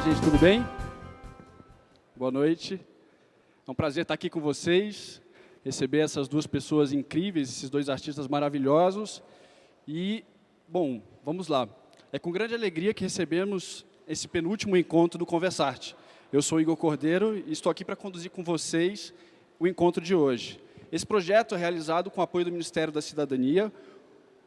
gente, tudo bem? Boa noite. É um prazer estar aqui com vocês, receber essas duas pessoas incríveis, esses dois artistas maravilhosos. E, bom, vamos lá. É com grande alegria que recebemos esse penúltimo encontro do Conversarte. Eu sou Igor Cordeiro e estou aqui para conduzir com vocês o encontro de hoje. Esse projeto é realizado com o apoio do Ministério da Cidadania,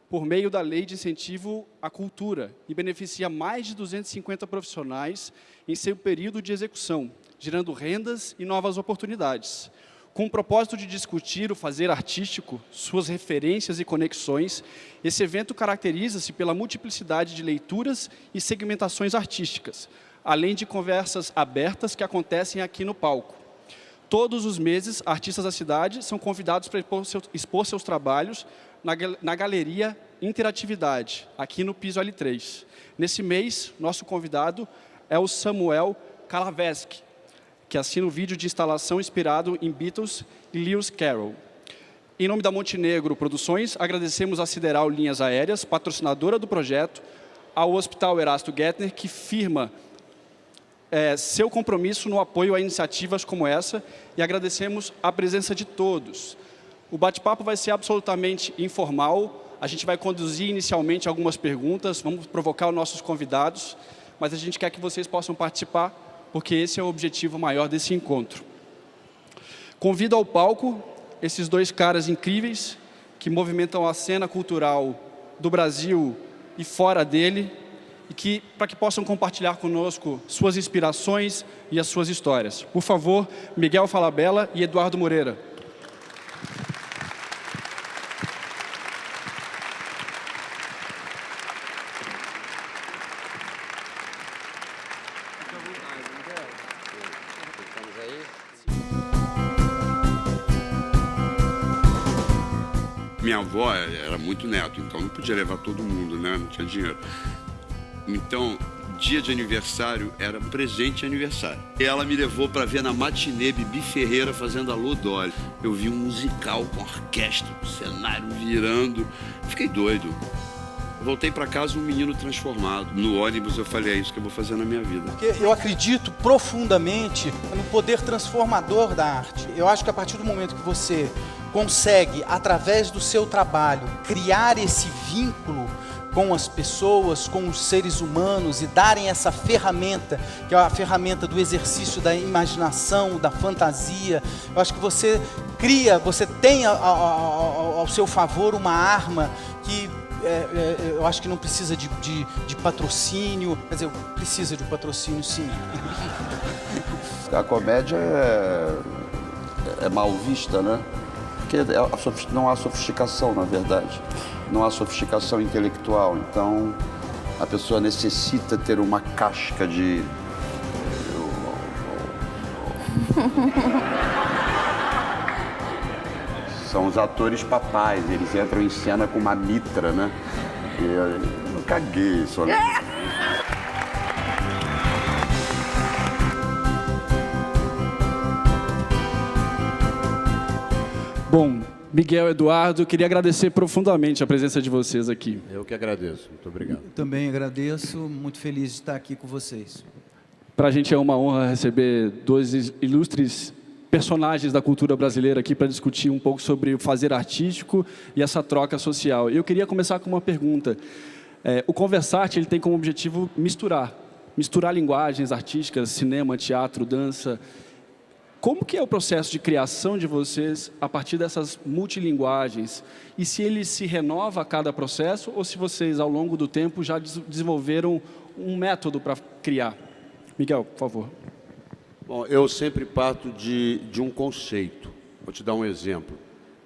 por meio da Lei de Incentivo à Cultura, e beneficia mais de 250 profissionais em seu período de execução, gerando rendas e novas oportunidades. Com o propósito de discutir o fazer artístico, suas referências e conexões, esse evento caracteriza-se pela multiplicidade de leituras e segmentações artísticas, além de conversas abertas que acontecem aqui no palco. Todos os meses, artistas da cidade são convidados para expor seus trabalhos na Galeria Interatividade, aqui no piso L3. Nesse mês, nosso convidado é o Samuel Kalaveski, que assina o vídeo de instalação inspirado em Beatles e Lewis Carroll. Em nome da Montenegro Produções, agradecemos à Sideral Linhas Aéreas, patrocinadora do projeto, ao Hospital Erasto Gettner, que firma seu compromisso no apoio a iniciativas como essa, e agradecemos a presença de todos. O bate-papo vai ser absolutamente informal, a gente vai conduzir inicialmente algumas perguntas, vamos provocar os nossos convidados, mas a gente quer que vocês possam participar, porque esse é o objetivo maior desse encontro. Convido ao palco esses dois caras incríveis, que movimentam a cena cultural do Brasil e fora dele, e para que possam compartilhar conosco suas inspirações e as suas histórias. Por favor, Miguel Falabella e Eduardo Moreira. Minha avó era muito neto, então não podia levar todo mundo, né? Não tinha dinheiro. Então, dia de aniversário era presente de aniversário. E ela me levou para ver na matinê Bibi Ferreira fazendo Alô Dolly. Eu vi um musical com orquestra, com cenário virando. Fiquei doido. Voltei para casa um menino transformado. No ônibus eu falei, é isso que eu vou fazer na minha vida. Porque eu acredito profundamente no poder transformador da arte. Eu acho que a partir do momento que você consegue, através do seu trabalho, criar esse vínculo com as pessoas, com os seres humanos e darem essa ferramenta, que é a ferramenta do exercício da imaginação, da fantasia. Eu acho que você cria, você tem ao seu favor uma arma que eu acho que não precisa de patrocínio, quer dizer, precisa de patrocínio sim. A comédia é mal vista, né? Porque não há sofisticação, na verdade. Não há sofisticação intelectual, então a pessoa necessita ter uma casca de... São os atores papais, eles entram em cena com uma mitra, né? E eu caguei isso, né? Bom, Miguel, Eduardo, queria agradecer profundamente a presença de vocês aqui. Eu que agradeço, muito obrigado. Também agradeço, muito feliz de estar aqui com vocês. Para a gente é uma honra receber dois ilustres personagens da cultura brasileira aqui para discutir um pouco sobre o fazer artístico e essa troca social. Eu queria começar com uma pergunta. O Conversarte ele tem como objetivo misturar linguagens artísticas, cinema, teatro, dança. Como que é o processo de criação de vocês a partir dessas multilinguagens? E se ele se renova a cada processo ou se vocês, ao longo do tempo, já desenvolveram um método para criar? Miguel, por favor. Bom, eu sempre parto de um conceito. Vou te dar um exemplo.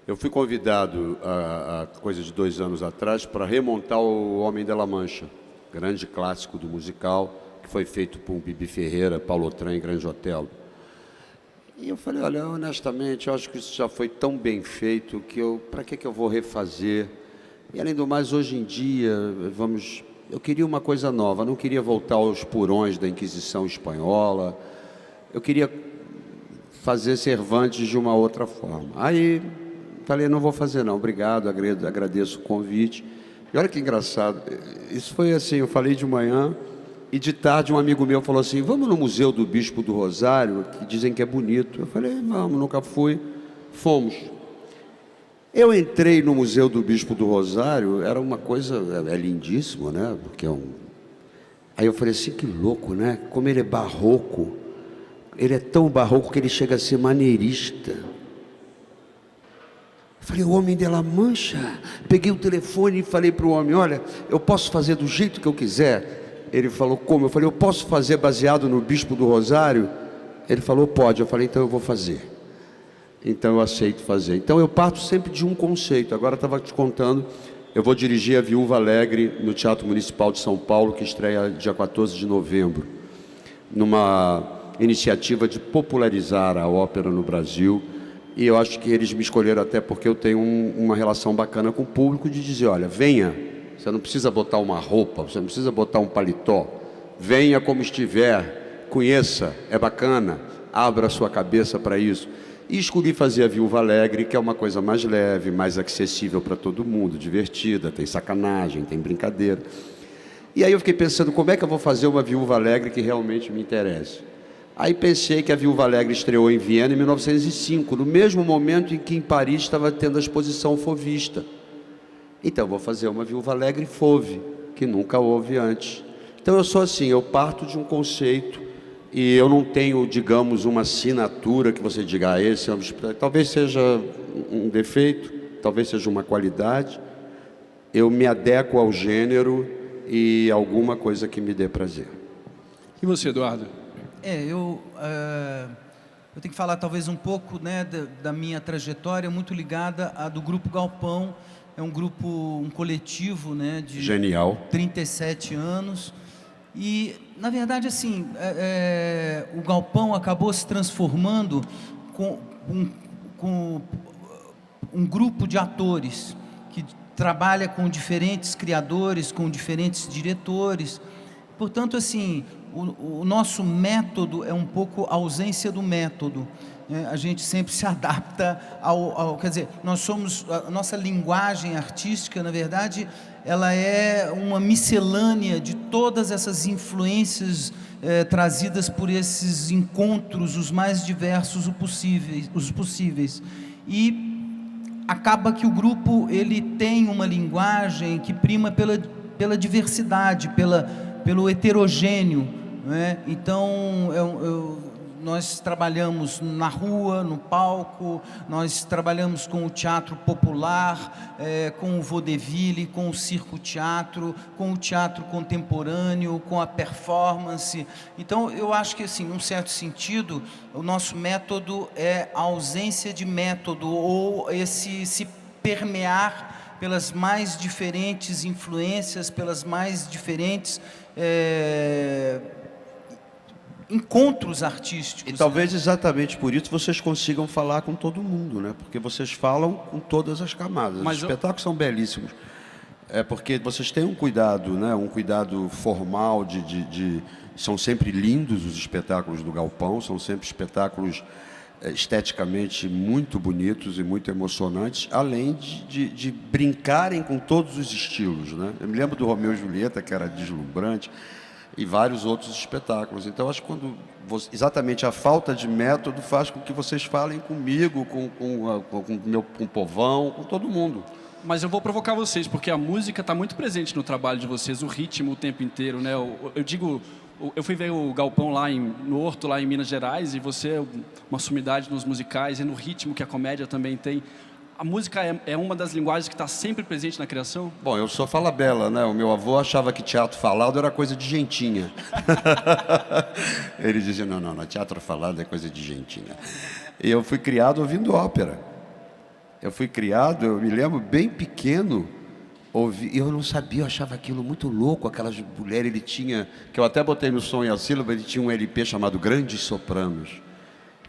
Eu fui convidado, há coisa de 2 anos atrás, para remontar o Homem de la Mancha, grande clássico do musical, que foi feito por Bibi Ferreira, Paulo Otran e Grande Otelo. E eu falei, olha, honestamente, eu acho que isso já foi tão bem feito que para que eu vou refazer? E além do mais, hoje em dia, eu queria uma coisa nova, não queria voltar aos purões da Inquisição Espanhola, eu queria fazer Cervantes de uma outra forma. Aí falei, não vou fazer não, obrigado, agradeço o convite. E olha que engraçado, isso foi assim, eu falei de manhã, E de tarde um amigo meu falou assim, vamos no Museu do Bispo do Rosário, que dizem que é bonito. Eu falei, vamos, nunca fui. Fomos. Eu entrei no Museu do Bispo do Rosário, era uma coisa, é lindíssimo, né? Porque é um... Aí eu falei assim, que louco, né? Como ele é barroco. Ele é tão barroco que ele chega a ser maneirista. Eu falei, o homem de La Mancha. Peguei o telefone e falei para o homem, olha, eu posso fazer do jeito que eu quiser. Ele falou, como? Eu falei, eu posso fazer baseado no Bispo do Rosário? Ele falou, pode. Eu falei, então eu vou fazer. Então eu aceito fazer. Então eu parto sempre de um conceito. Agora eu estava te contando, eu vou dirigir a Viúva Alegre no Teatro Municipal de São Paulo, que estreia dia 14 de novembro, numa iniciativa de popularizar a ópera no Brasil. E eu acho que eles me escolheram até porque eu tenho uma relação bacana com o público de dizer, olha, venha. Você não precisa botar uma roupa, você não precisa botar um paletó. Venha como estiver, conheça, é bacana, abra a sua cabeça para isso. E escolhi fazer a Viúva Alegre, que é uma coisa mais leve, mais acessível para todo mundo, divertida, tem sacanagem, tem brincadeira. E aí eu fiquei pensando, como é que eu vou fazer uma Viúva Alegre que realmente me interesse? Aí pensei que a Viúva Alegre estreou em Viena em 1905, no mesmo momento em que em Paris estava tendo a exposição Fauvista. Então eu vou fazer uma Viúva Alegre Fauve, que nunca houve antes. Então eu sou assim, eu parto de um conceito e eu não tenho, digamos, uma assinatura que você diga, esse é um... Talvez seja um defeito, talvez seja uma qualidade. Eu me adequo ao gênero e alguma coisa que me dê prazer. E você, Eduardo? Eu tenho que falar talvez um pouco, né, da minha trajetória, muito ligada à do Grupo Galpão. É um grupo, um coletivo, né, de Genial. 37 anos. E, na verdade, assim, o Galpão acabou se transformando com um grupo de atores que trabalha com diferentes criadores, com diferentes diretores. Portanto, assim, o nosso método é um pouco a ausência do método. A gente sempre se adapta quer dizer, a nossa linguagem artística, na verdade, ela é uma miscelânea de todas essas influências trazidas por esses encontros, os mais diversos os possíveis. E acaba que o grupo ele tem uma linguagem que prima pela diversidade, pelo heterogêneo, né? Então, nós trabalhamos na rua, no palco, nós trabalhamos com o teatro popular, com o vaudeville, com o circo-teatro, com o teatro contemporâneo, com a performance. Então, eu acho que, assim, num certo sentido, o nosso método é a ausência de método, ou esse se permear pelas mais diferentes influências, pelas mais diferentes encontros artísticos. E talvez exatamente por isso vocês consigam falar com todo mundo, né? Porque vocês falam com todas as camadas. Os espetáculos são belíssimos. É porque vocês têm um cuidado, né? Um cuidado formal são sempre lindos os espetáculos do Galpão, são sempre espetáculos esteticamente muito bonitos e muito emocionantes, além de brincarem com todos os estilos, né? Eu me lembro do Romeu e Julieta, que era deslumbrante, e vários outros espetáculos. Então, acho que exatamente a falta de método faz com que vocês falem comigo, com o povão, com todo mundo. Mas eu vou provocar vocês, porque a música está muito presente no trabalho de vocês, o ritmo o tempo inteiro, né? Eu fui ver o Galpão lá no Horto, lá em Minas Gerais, e você é uma sumidade nos musicais e no ritmo que a comédia também tem. A música é uma das linguagens que está sempre presente na criação? Bom, eu sou falabella, né? O meu avô achava que teatro falado era coisa de gentinha. Ele dizia, não, teatro falado é coisa de gentinha. E eu fui criado ouvindo ópera. Eu me lembro, bem pequeno, eu não sabia, eu achava aquilo muito louco, aquelas mulheres, ele tinha, que eu até botei no som e a sílaba, ele tinha um LP chamado Grandes Sopranos.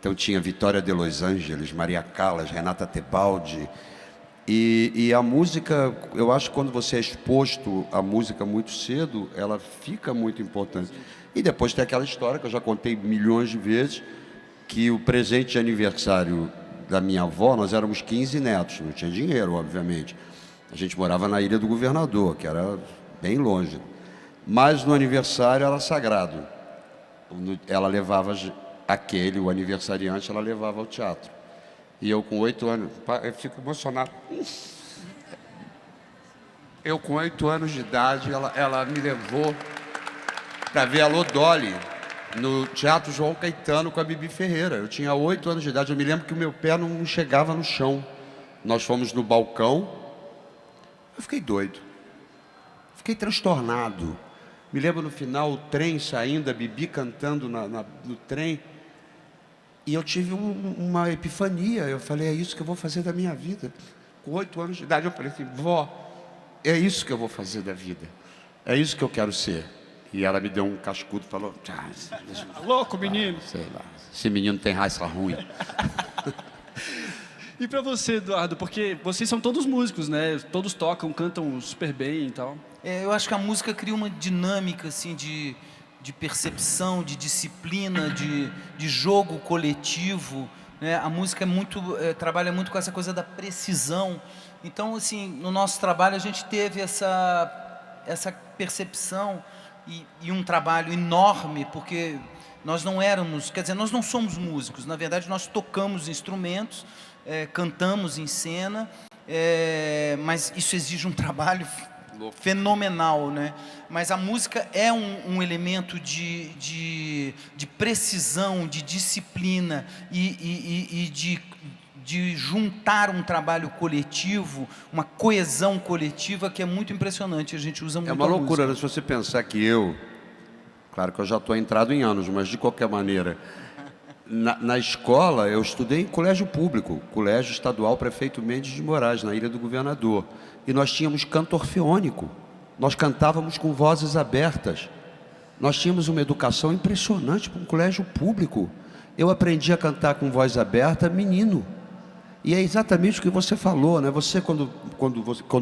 Então tinha Vitória de Los Angeles, Maria Callas, Renata Tebaldi. E a música, eu acho que quando você é exposto à música muito cedo, ela fica muito importante. E depois tem aquela história que eu já contei milhões de vezes, que o presente de aniversário da minha avó, nós éramos 15 netos, não tinha dinheiro, obviamente. A gente morava na Ilha do Governador, que era bem longe. Mas no aniversário era sagrado. Ela levava o aniversariante, ela levava ao teatro. E eu com 8 anos, eu fico emocionado. Eu com 8 anos de idade, ela me levou para ver a Lodoli no Teatro João Caetano com a Bibi Ferreira. Eu tinha 8 anos de idade, eu me lembro que o meu pé não chegava no chão. Nós fomos no balcão, eu fiquei doido, fiquei transtornado. Me lembro no final, o trem saindo, a Bibi cantando no trem, e eu tive uma epifania. Eu falei, é isso que eu vou fazer da minha vida. Com 8 anos de idade, eu falei assim, vó, é isso que eu vou fazer da vida, é isso que eu quero ser. E ela me deu um cascudo e falou, Louco, menino. Sei lá, esse menino tem raça ruim. E para você, Eduardo, porque vocês são todos músicos, né? Todos tocam, cantam super bem e tal. Eu acho que a música cria uma dinâmica assim, de percepção, de disciplina, de jogo coletivo, né? A música trabalha muito com essa coisa da precisão. Então, assim, no nosso trabalho a gente teve essa percepção e um trabalho enorme, porque nós não éramos, quer dizer, nós não somos músicos, na verdade nós tocamos instrumentos, cantamos em cena, mas isso exige um trabalho fenomenal, né? Mas a música é um elemento de precisão, de disciplina e de juntar um trabalho coletivo, uma coesão coletiva que é muito impressionante. A gente usa muito. É uma loucura, né? Se você pensar que claro que eu já estou entrado em anos, mas de qualquer maneira, na escola eu estudei em colégio público, Colégio Estadual Prefeito Mendes de Moraes, na Ilha do Governador. E nós tínhamos canto orfeônico, nós cantávamos com vozes abertas. Nós tínhamos uma educação impressionante para um colégio público. Eu aprendi a cantar com voz aberta, menino. E é exatamente o que você falou, né? Você, quando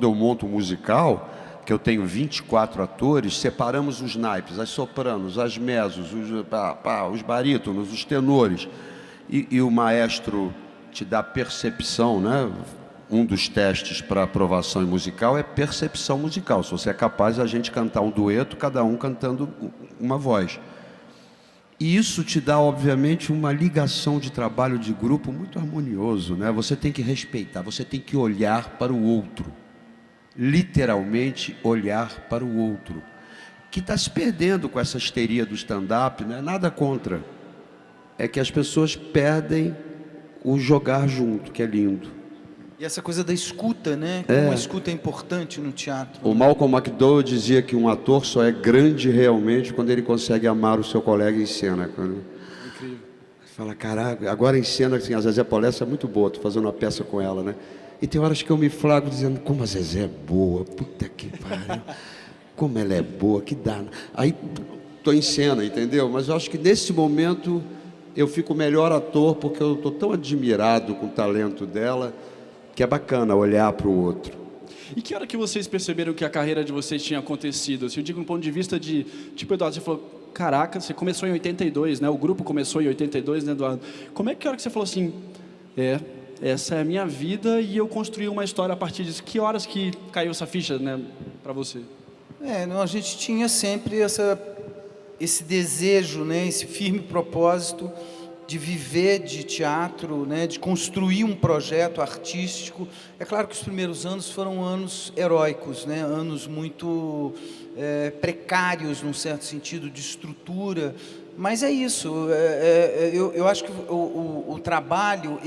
eu monto um musical, que eu tenho 24 atores, separamos os naipes, as sopranos, as mesos, os barítonos, os tenores. E o maestro te dá percepção, né? Um dos testes para aprovação em musical é percepção musical. Se você é capaz de a gente cantar um dueto, cada um cantando uma voz. E isso te dá, obviamente, uma ligação de trabalho de grupo muito harmonioso, né? Você tem que respeitar, você tem que olhar para o outro. Literalmente, olhar para o outro. Que está se perdendo com essa histeria do stand-up, né? Nada contra. É que as pessoas perdem o jogar junto, que é lindo. E essa coisa da escuta, né? Como a escuta é importante no teatro. O Malcolm McDowell dizia que um ator só é grande realmente quando ele consegue amar o seu colega em cena. Incrível. Você fala, caraca, agora em cena, assim, a Zezé Polessa é muito boa, estou fazendo uma peça com ela, né? E tem horas que eu me flago dizendo, como a Zezé é boa, puta que pariu, como ela é boa, que dá. Aí estou em cena, entendeu? Mas eu acho que nesse momento eu fico melhor ator, porque eu estou tão admirado com o talento dela, que é bacana olhar para o outro. E que hora que vocês perceberam que a carreira de vocês tinha acontecido? Assim, eu digo no ponto de vista de, tipo, Eduardo, você falou, caraca, você começou em 82, né? O grupo começou em 82, né, Eduardo? Como é que hora que você falou assim, essa é a minha vida e eu construí uma história a partir disso? Que horas que caiu essa ficha, né, para você? Não, a gente tinha sempre esse desejo, né, esse firme propósito de viver de teatro, né, de construir um projeto artístico. É claro que os primeiros anos foram anos heróicos, né, anos muito precários, num certo sentido, de estrutura, mas é isso. Eu acho que o trabalho,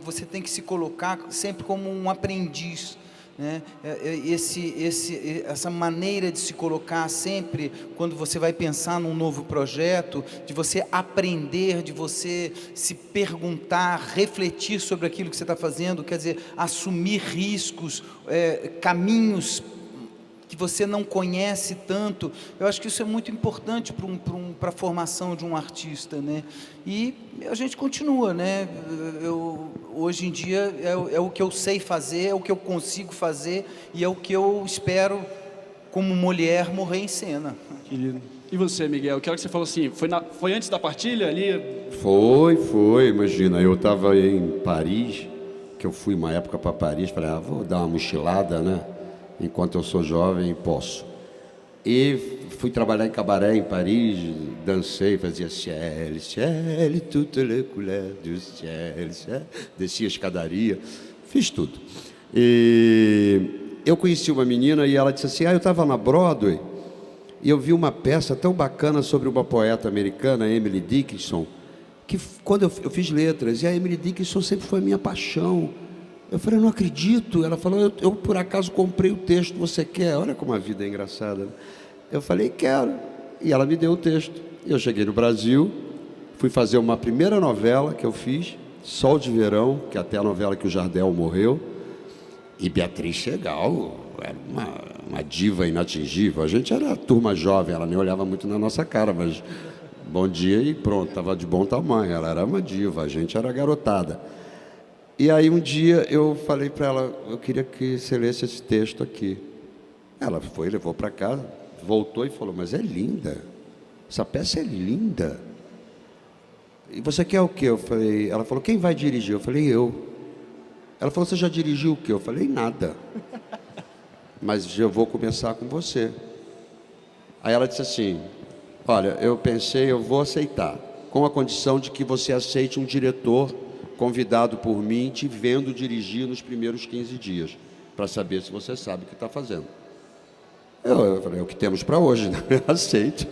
você tem que se colocar sempre como um aprendiz, né? Essa maneira de se colocar sempre, quando você vai pensar num novo projeto, de você aprender, de você se perguntar, refletir sobre aquilo que você está fazendo, quer dizer, assumir riscos, caminhos que você não conhece tanto. Eu acho que isso é muito importante para a formação de um artista, né? E a gente continua, né? Hoje em dia é o que eu sei fazer, é o que eu consigo fazer e é o que eu espero, como mulher, morrer em cena. Que lindo. E você, Miguel? Que hora que você falou assim, foi antes da partilha ali? Foi, imagina, eu estava em Paris, que eu fui uma época para Paris, falei, vou dar uma mochilada, né? Enquanto eu sou jovem, posso. E fui trabalhar em cabaré em Paris, dancei, fazia ciel, ciel, toutes les couleurs du ciel, ciel. Descia a escadaria, fiz tudo. E eu conheci uma menina e ela disse assim, eu estava na Broadway e eu vi uma peça tão bacana sobre uma poeta americana, Emily Dickinson, que quando eu fiz letras, e a Emily Dickinson sempre foi a minha paixão. Eu falei, não acredito. Ela falou, eu por acaso comprei o texto, você quer? Olha como a vida é engraçada. Eu falei, quero. E ela me deu o texto. Eu cheguei no Brasil, fui fazer uma primeira novela que eu fiz, Sol de Verão, que é até a novela que o Jardel morreu. E Beatriz Segal era uma diva inatingível. A gente era turma jovem, ela nem olhava muito na nossa cara, mas bom dia e pronto, estava de bom tamanho. Ela era uma diva, a gente era garotada. E aí um dia eu falei para ela, eu queria que você lesse esse texto aqui. Ela foi, levou para casa, voltou e falou, mas é linda, essa peça é linda. E você quer o quê? Ela falou, quem vai dirigir? Eu falei, eu. Ela falou, você já dirigiu o quê? Eu falei, nada. Mas eu vou começar com você. Aí ela disse assim, olha, eu pensei, eu vou aceitar, com a condição de que você aceite um diretor convidado por mim, te vendo dirigir nos primeiros 15 dias, para saber se você sabe o que está fazendo. Eu falei, é o que temos para hoje, né? Aceito.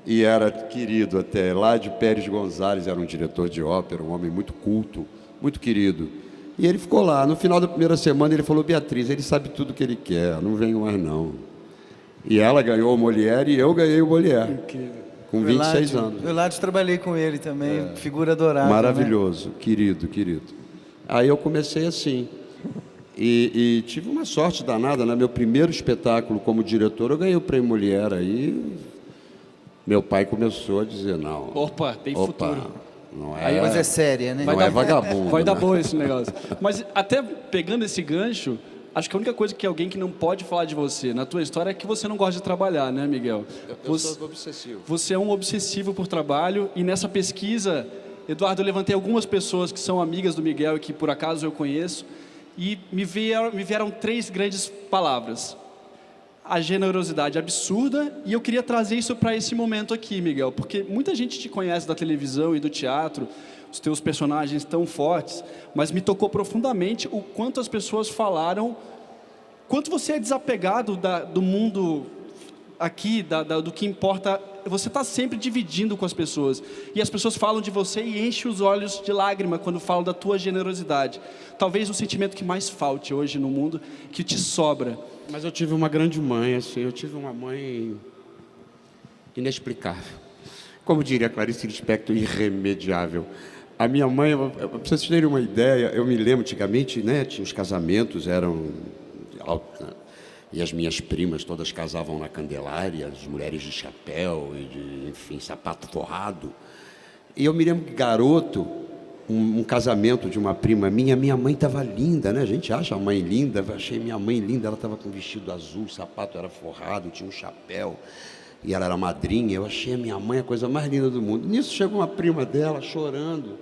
E era querido até, lá de Pérez Gonzalez, era um diretor de ópera, um homem muito culto, muito querido. E ele ficou lá. No final da primeira semana, ele falou, Beatriz, ele sabe tudo o que ele quer, não venho mais não. E ela ganhou o Molière e eu ganhei o Molière. Incrível. Com 26 anos. Eu lá trabalhei com ele também, figura adorável. Maravilhoso, né? Querido. Aí eu comecei assim. E tive uma sorte danada, né? Meu primeiro espetáculo como diretor, eu ganhei o prêmio Molière. Aí meu pai começou a dizer, não. Opa, tem futuro. Não é, aí, mas é séria, né? Não é vagabundo. Vai dar né? bom esse negócio. Mas até pegando esse gancho, acho que a única coisa que alguém que não pode falar de você na tua história é que você não gosta de trabalhar, né, Miguel? Eu sou obsessivo. Você é um obsessivo por trabalho e nessa pesquisa, Eduardo, eu levantei algumas pessoas que são amigas do Miguel e que por acaso eu conheço e me vieram 3 grandes palavras. A generosidade absurda, e eu queria trazer isso para esse momento aqui, Miguel, porque muita gente te conhece da televisão e do teatro, os teus personagens tão fortes, mas me tocou profundamente o quanto as pessoas falaram, quanto você é desapegado do mundo aqui, do que importa. Você está sempre dividindo com as pessoas, e as pessoas falam de você e enchem os olhos de lágrima quando falam da tua generosidade. Talvez o sentimento que mais falte hoje no mundo, que te sobra. Mas eu tive uma grande mãe, assim, eu tive uma mãe inexplicável. Como diria Clarice Lispector, irremediável. A minha mãe, para vocês terem uma ideia, eu me lembro antigamente, né, tinha os casamentos, e as minhas primas todas casavam na Candelária, as mulheres de chapéu, enfim, sapato forrado. E eu me lembro que garoto, um casamento de uma prima minha mãe estava linda, né? A gente acha a mãe linda, eu achei minha mãe linda, ela estava com um vestido azul, o sapato era forrado, tinha um chapéu, e ela era madrinha, eu achei a minha mãe a coisa mais linda do mundo. Nisso chegou uma prima dela chorando,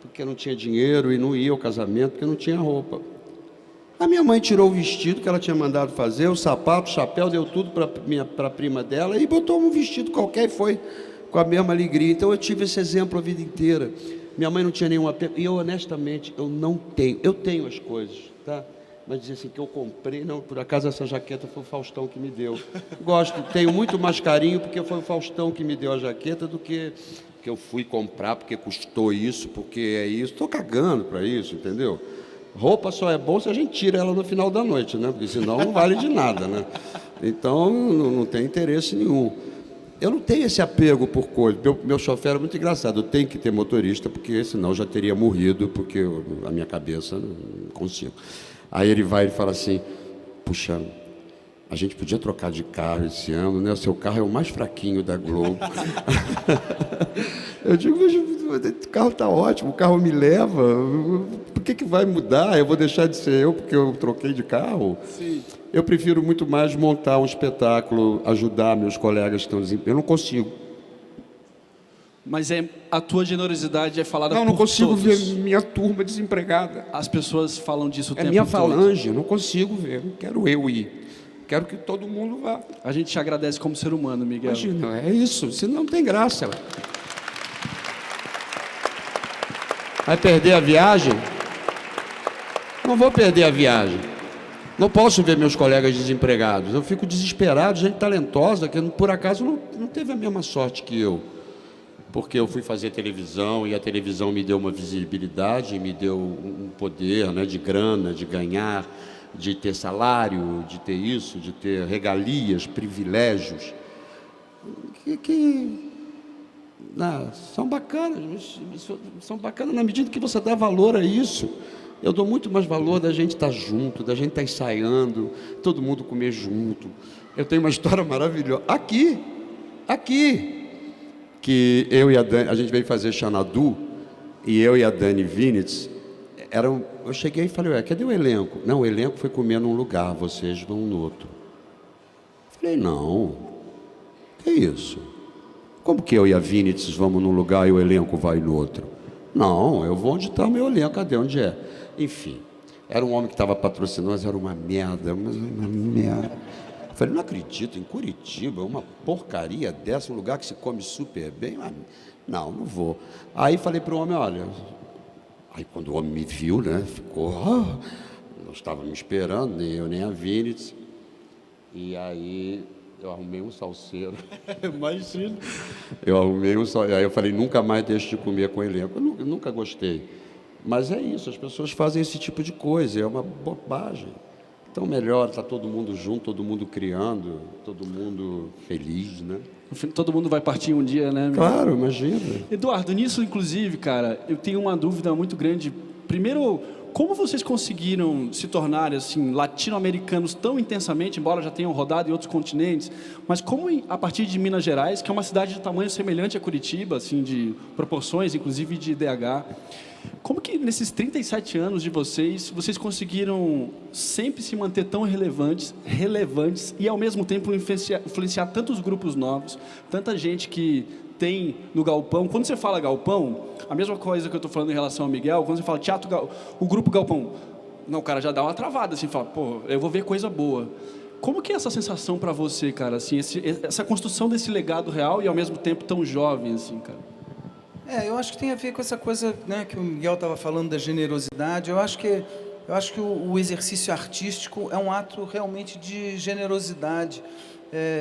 porque não tinha dinheiro e não ia ao casamento, porque não tinha roupa. A minha mãe tirou o vestido que ela tinha mandado fazer, o sapato, o chapéu, deu tudo para a prima dela e botou um vestido qualquer e foi com a mesma alegria. Então eu tive esse exemplo a vida inteira. Minha mãe não tinha nenhum apego, e eu honestamente, eu tenho as coisas, tá? Mas dizer assim, que eu comprei, não, por acaso essa jaqueta foi o Faustão que me deu. Gosto, tenho muito mais carinho porque foi o Faustão que me deu a jaqueta do que eu fui comprar porque custou isso, porque é isso. Estou cagando para isso, entendeu? Roupa só é bom se a gente tira ela no final da noite, né? Porque senão não vale de nada, né? Então não tem interesse nenhum. Eu não tenho esse apego por coisa. Meu chofer é muito engraçado. Eu tenho que ter motorista, porque senão eu já teria morrido, porque a minha cabeça não consigo. Aí ele vai e fala assim, puxa, a gente podia trocar de carro esse ano, né? O seu carro é o mais fraquinho da Globo. Eu digo, mas o carro está ótimo, o carro me leva. Por que vai mudar? Eu vou deixar de ser eu porque eu troquei de carro? Sim. Eu prefiro muito mais montar um espetáculo, ajudar meus colegas que estão desempregados. Eu não consigo. Mas a tua generosidade é falada por todos. Não consigo ver minha turma desempregada. As pessoas falam disso o tempo todo. É minha falange, eu não consigo ver, não quero eu ir. quero que todo mundo vá. A gente te agradece como ser humano, Miguel. Imagina, é isso, senão não tem graça. Vai perder a viagem? Não vou perder a viagem. Não posso ver meus colegas desempregados. Eu fico desesperado, gente talentosa, que por acaso não teve a mesma sorte que eu. Porque eu fui fazer televisão e a televisão me deu uma visibilidade, me deu um poder, né, de grana, de ganhar, de ter salário, de ter isso, de ter regalias, privilégios, que são bacanas, são bacanas na medida que você dá valor a isso. Eu dou muito mais valor da gente estar junto, da gente estar ensaiando, todo mundo comer junto. Eu tenho uma história maravilhosa. Aqui, que eu e a Dani, a gente veio fazer Xanadu, e eu e a Dani Vinitz, eu cheguei e falei, cadê o elenco? Não, o elenco foi comer num lugar, vocês vão no outro. Falei, não, que isso? Como que eu e a Vinitz vamos num lugar e o elenco vai no outro? Não, eu vou onde está o meu elenco, cadê? Onde é? Enfim, era um homem que estava patrocinando, mas era uma merda. Eu falei, não acredito, em Curitiba, uma porcaria dessa, um lugar que se come super bem. Mas, não vou. Aí falei para o homem, olha... Aí quando o homem me viu, né, ficou... não estava me esperando, nem eu, nem a Vinitz. E aí eu arrumei um salseiro. Imagina. Aí eu falei, nunca mais deixo de comer com elenco. Eu nunca gostei. Mas é isso, as pessoas fazem esse tipo de coisa, é uma bobagem. Então melhor, está todo mundo junto, todo mundo criando, todo mundo feliz, né? No fim, todo mundo vai partir um dia, né? Claro, imagina. Eduardo, nisso, inclusive, cara, eu tenho uma dúvida muito grande. Primeiro, como vocês conseguiram se tornar, assim, latino-americanos tão intensamente, embora já tenham rodado em outros continentes, mas como a partir de Minas Gerais, que é uma cidade de tamanho semelhante a Curitiba, assim, de proporções, inclusive de IDH, como que nesses 37 anos de vocês conseguiram sempre se manter tão relevantes e, ao mesmo tempo, influenciar tantos grupos novos, tanta gente que tem no Galpão? Quando você fala Galpão, a mesma coisa que eu estou falando em relação ao Miguel, quando você fala teatro, o grupo Galpão, não, o cara já dá uma travada, assim, fala, pô, eu vou ver coisa boa. Como que é essa sensação para você, cara, assim, essa construção desse legado real e, ao mesmo tempo, tão jovem, assim, cara? Eu acho que tem a ver com essa coisa, né, que o Miguel estava falando da generosidade. Eu acho que o exercício artístico é um ato realmente de generosidade.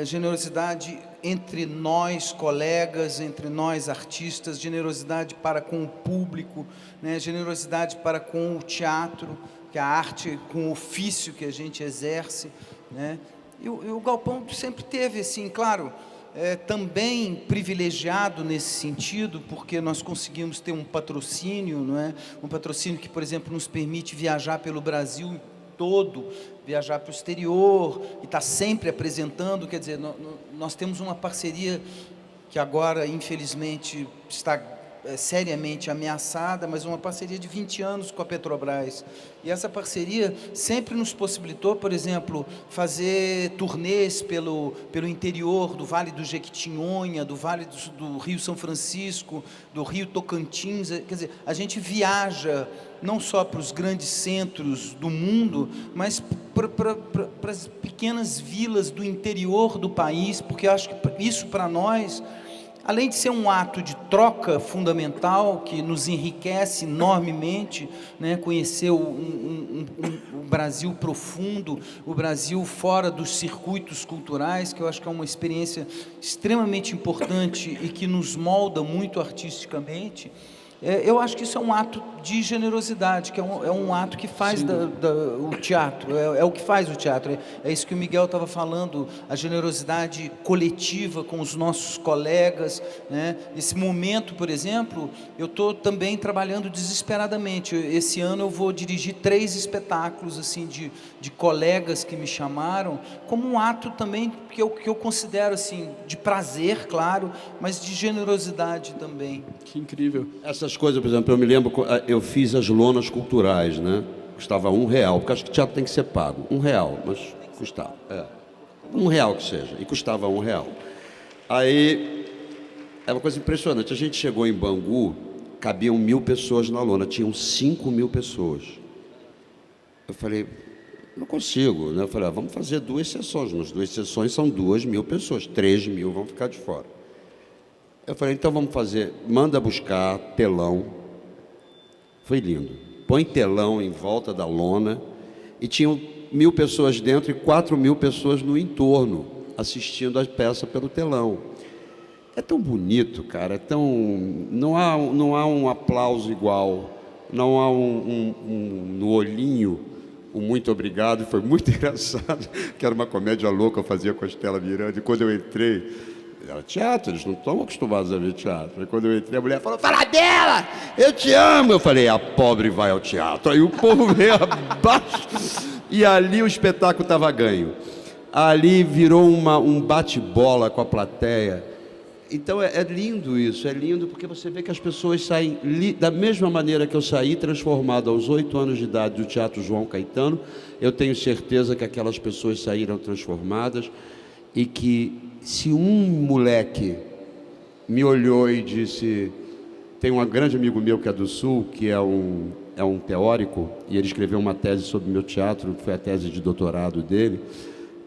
Generosidade entre nós, colegas, entre nós, artistas, generosidade para com o público, né, generosidade para com o teatro, que é a arte, com o ofício que a gente exerce, né? E o Galpão sempre teve, assim, claro... também privilegiado nesse sentido, porque nós conseguimos ter um patrocínio, não é? Um patrocínio que, por exemplo, nos permite viajar pelo Brasil todo, viajar para o exterior, e está sempre apresentando, quer dizer, nós temos uma parceria que agora, infelizmente, está seriamente ameaçada, mas uma parceria de 20 anos com a Petrobras. E essa parceria sempre nos possibilitou, por exemplo, fazer turnês pelo interior do Vale do Jequitinhonha, do Vale do Rio São Francisco, do Rio Tocantins. Quer dizer, a gente viaja não só para os grandes centros do mundo, mas para as pequenas vilas do interior do país, porque eu acho que isso, para nós, além de ser um ato de troca fundamental, que nos enriquece enormemente, né, conhecer o Brasil profundo, o Brasil fora dos circuitos culturais, que eu acho que é uma experiência extremamente importante e que nos molda muito artisticamente, eu acho que isso é um ato de generosidade, que é um ato que faz o teatro, é o que faz o teatro, é isso que o Miguel estava falando, a generosidade coletiva com os nossos colegas, né? Esse momento, por exemplo, eu estou também trabalhando desesperadamente. Esse ano eu vou dirigir 3 espetáculos assim, de colegas que me chamaram, como um ato também que eu considero assim, de prazer, claro, mas de generosidade também. Que incrível. Essas coisas, por exemplo, eu me lembro, eu fiz as lonas culturais, né? Custava R$1, porque acho que o teatro tem que ser pago. R$1, mas custava. R$1 que seja, e custava R$1. Aí, é uma coisa impressionante. A gente chegou em Bangu, cabiam 1.000 pessoas na lona, tinham 5.000 pessoas. Eu falei, Não consigo, né? Eu falei, vamos fazer 2 sessões, mas 2 sessões são 2.000 pessoas, 3.000 vão ficar de fora. Eu falei, então vamos fazer, manda buscar telão. Foi lindo. Põe telão em volta da lona e tinham 1.000 pessoas dentro e 4.000 pessoas no entorno, assistindo a peça pelo telão. É tão bonito, cara, é tão... Não há um aplauso igual, não há no olhinho o muito obrigado. Foi muito engraçado, que era uma comédia louca, eu fazia com a Estela Miranda, e quando eu entrei, era teatro, eles não estão acostumados a ver teatro. E quando eu entrei, a mulher falou, fala dela, eu te amo. Eu falei, a pobre vai ao teatro. Aí o povo veio abaixo, e ali o espetáculo estava ganho. Ali virou um bate-bola com a plateia. Então é lindo isso, é lindo porque você vê que as pessoas saem da mesma maneira que eu saí, transformado aos 8 anos de idade do Teatro João Caetano. Eu tenho certeza que aquelas pessoas saíram transformadas e que se um moleque me olhou e disse... Tem um grande amigo meu que é do Sul, que é um teórico, e ele escreveu uma tese sobre meu teatro, que foi a tese de doutorado dele,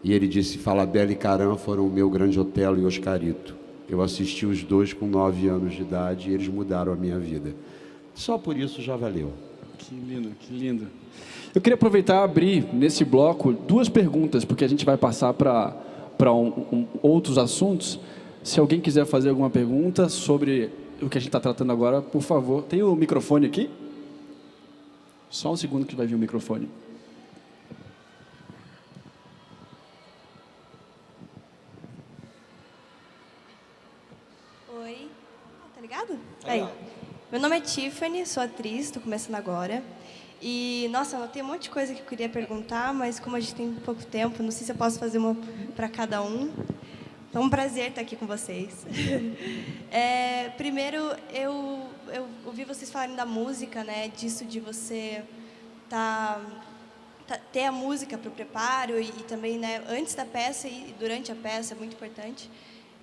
e ele disse, Falabella e Caram foram o meu grande Otelo e Oscarito. Eu assisti os 2 com 9 anos de idade e eles mudaram a minha vida. Só por isso já valeu. Que lindo, que lindo. Eu queria aproveitar e abrir nesse bloco 2 perguntas, porque a gente vai passar para outros assuntos. Se alguém quiser fazer alguma pergunta sobre o que a gente está tratando agora, por favor. Tem o microfone aqui? Só um segundo que vai vir o microfone. Oi. Tá ligado? Aí. Meu nome é Tiffany, sou atriz, estou começando agora. E, nossa, eu tenho um monte de coisa que eu queria perguntar, mas como a gente tem pouco tempo, não sei se eu posso fazer uma para cada um. Então, é um prazer estar aqui com vocês. Primeiro, eu ouvi vocês falarem da música, né? Disso de você ter a música para o preparo e também, né, antes da peça e durante a peça, é muito importante.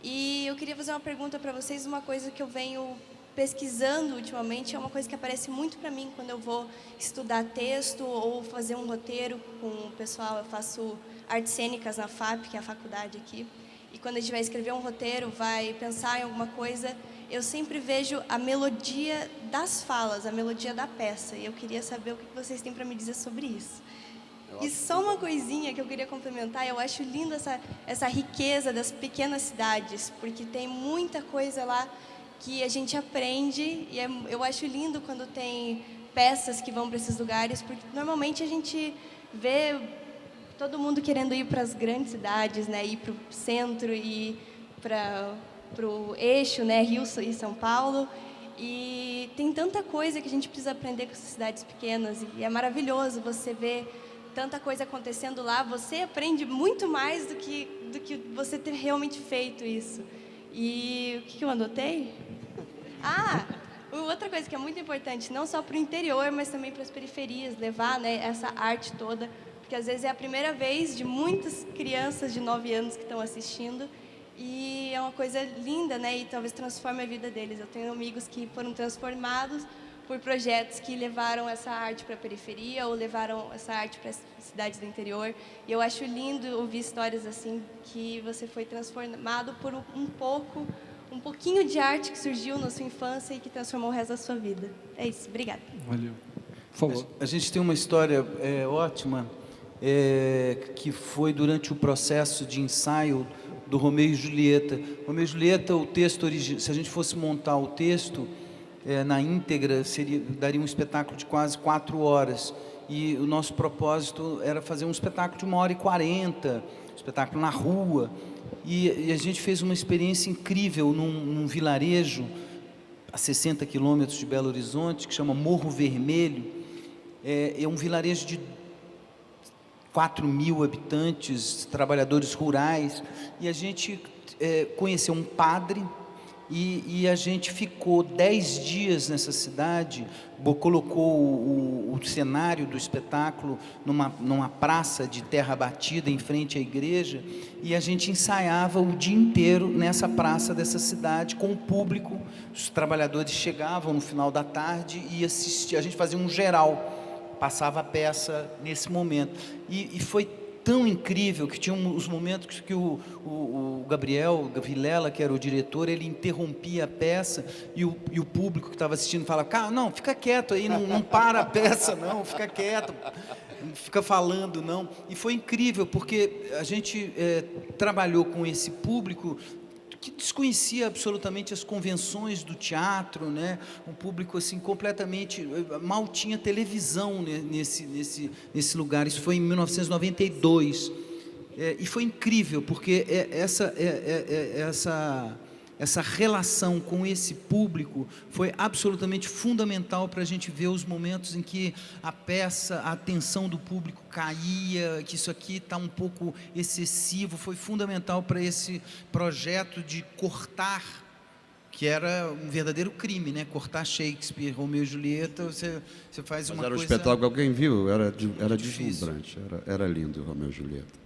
E eu queria fazer uma pergunta para vocês, uma coisa que eu venho pesquisando ultimamente, é uma coisa que aparece muito para mim quando eu vou estudar texto ou fazer um roteiro com o pessoal. Eu faço artes cênicas na FAP, que é a faculdade aqui. E quando a gente vai escrever um roteiro, vai pensar em alguma coisa, eu sempre vejo a melodia das falas, a melodia da peça. E eu queria saber o que vocês têm para me dizer sobre isso. E só uma coisinha que eu queria complementar, eu acho lindo essa riqueza das pequenas cidades, porque tem muita coisa lá que a gente aprende, e eu acho lindo quando tem peças que vão para esses lugares, porque normalmente a gente vê todo mundo querendo ir para as grandes cidades, né, ir para o centro e para o eixo, né, Rio e São Paulo, e tem tanta coisa que a gente precisa aprender com essas cidades pequenas, e é maravilhoso você ver tanta coisa acontecendo lá, você aprende muito mais do que você ter realmente feito isso. E o que eu anotei? Outra coisa que é muito importante, não só para o interior, mas também para as periferias, levar, né, essa arte toda, porque às vezes é a primeira vez de muitas crianças de 9 anos que estão assistindo, e é uma coisa linda, né, e talvez transforme a vida deles. Eu tenho amigos que foram transformados por projetos que levaram essa arte para a periferia ou levaram essa arte para as cidades do interior. E eu acho lindo ouvir histórias assim, que você foi transformado por um pouquinho de arte que surgiu na sua infância e que transformou o resto da sua vida. É isso, obrigada. Valeu. Por favor. A gente tem uma história ótima, que foi durante o processo de ensaio do Romeu e Julieta. Romeu e Julieta, o texto original, se a gente fosse montar o texto na íntegra, daria um espetáculo de quase 4 horas. E o nosso propósito era fazer um espetáculo de 1h40, espetáculo na rua. E a gente fez uma experiência incrível num vilarejo a 60 quilômetros de Belo Horizonte, que chama Morro Vermelho. É um vilarejo de 4.000 habitantes, trabalhadores rurais. E a gente conheceu um padre. E a gente ficou 10 dias nessa cidade, colocou o cenário do espetáculo numa praça de terra batida em frente à igreja, e a gente ensaiava o dia inteiro nessa praça dessa cidade com o público. Os trabalhadores chegavam no final da tarde e a gente fazia um geral passava a peça nesse momento. E foi tão incrível que tinha os momentos que o Gabriel Vilela, que era o diretor, ele interrompia a peça e o público que estava assistindo falava: cara, não, fica quieto aí, não para a peça, não, fica quieto, não fica falando, não. E foi incrível, porque a gente trabalhou com esse público que desconhecia absolutamente as convenções do teatro, né? Um público assim completamente, mal tinha televisão nesse lugar. Isso foi em 1992 e foi incrível, porque essa relação com esse público foi absolutamente fundamental para a gente ver os momentos em que a peça, a atenção do público caía, que isso aqui está um pouco excessivo. Foi fundamental para esse projeto de cortar, que era um verdadeiro crime, né? Cortar Shakespeare, Romeu e Julieta, você faz uma coisa... Mas era um espetáculo, alguém viu? Era deslumbrante, era lindo, Romeu e Julieta.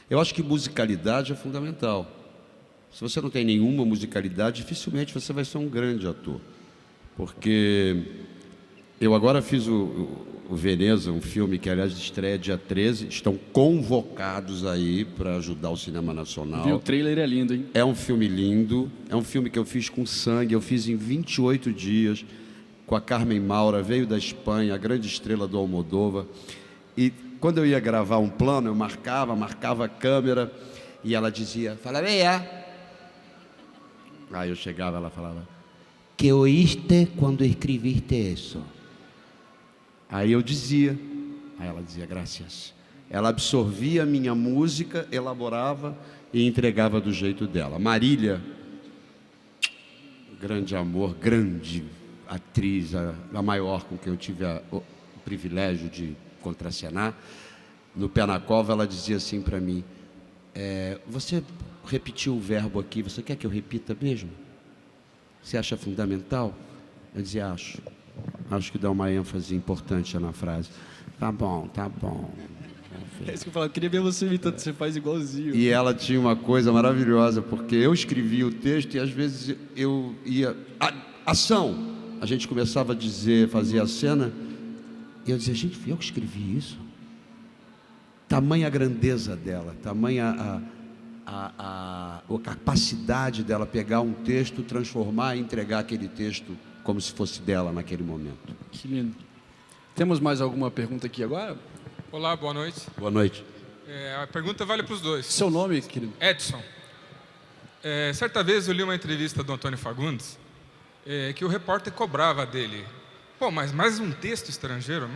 Eu acho que musicalidade é fundamental. Se você não tem nenhuma musicalidade, dificilmente você vai ser um grande ator. Porque eu agora fiz o Veneza, um filme que, aliás, estreia dia 13. Estão convocados aí para ajudar o cinema nacional. Vi o trailer, é lindo, hein? É um filme lindo. É um filme que eu fiz com sangue. Eu fiz em 28 dias com a Carmen Maura, veio da Espanha, a grande estrela do Almodóvar. E quando eu ia gravar um plano, eu marcava a câmera e ela dizia: fala, veia. Aí eu chegava, ela falava: que oíste quando escreviste isso? Aí eu dizia, aí ela dizia: graças. Ela absorvia a minha música, elaborava e entregava do jeito dela. Marília, grande amor, grande atriz, a maior com quem eu tive o privilégio de contracenar. No Pé na Cova, ela dizia assim para mim: você repetiu o verbo aqui, você quer que eu repita mesmo? Você acha fundamental? Eu dizia: acho que dá uma ênfase importante na frase. Tá bom. É isso que eu falava, eu queria ver você imitando, você faz igualzinho. E ela tinha uma coisa maravilhosa, porque eu escrevia o texto e às vezes eu ia... Ação! A gente começava a dizer, fazia a cena, e eu dizia: gente, fui eu que escrevi isso? Tamanha a grandeza dela, tamanha a capacidade dela pegar um texto, transformar e entregar aquele texto como se fosse dela naquele momento. Que lindo. Temos mais alguma pergunta aqui agora? Olá, boa noite. Boa noite. A pergunta vale para os dois. Seu nome, querido? Edson. Certa vez eu li uma entrevista do Antônio Fagundes, que o repórter cobrava dele: pô, mas mais um texto estrangeiro?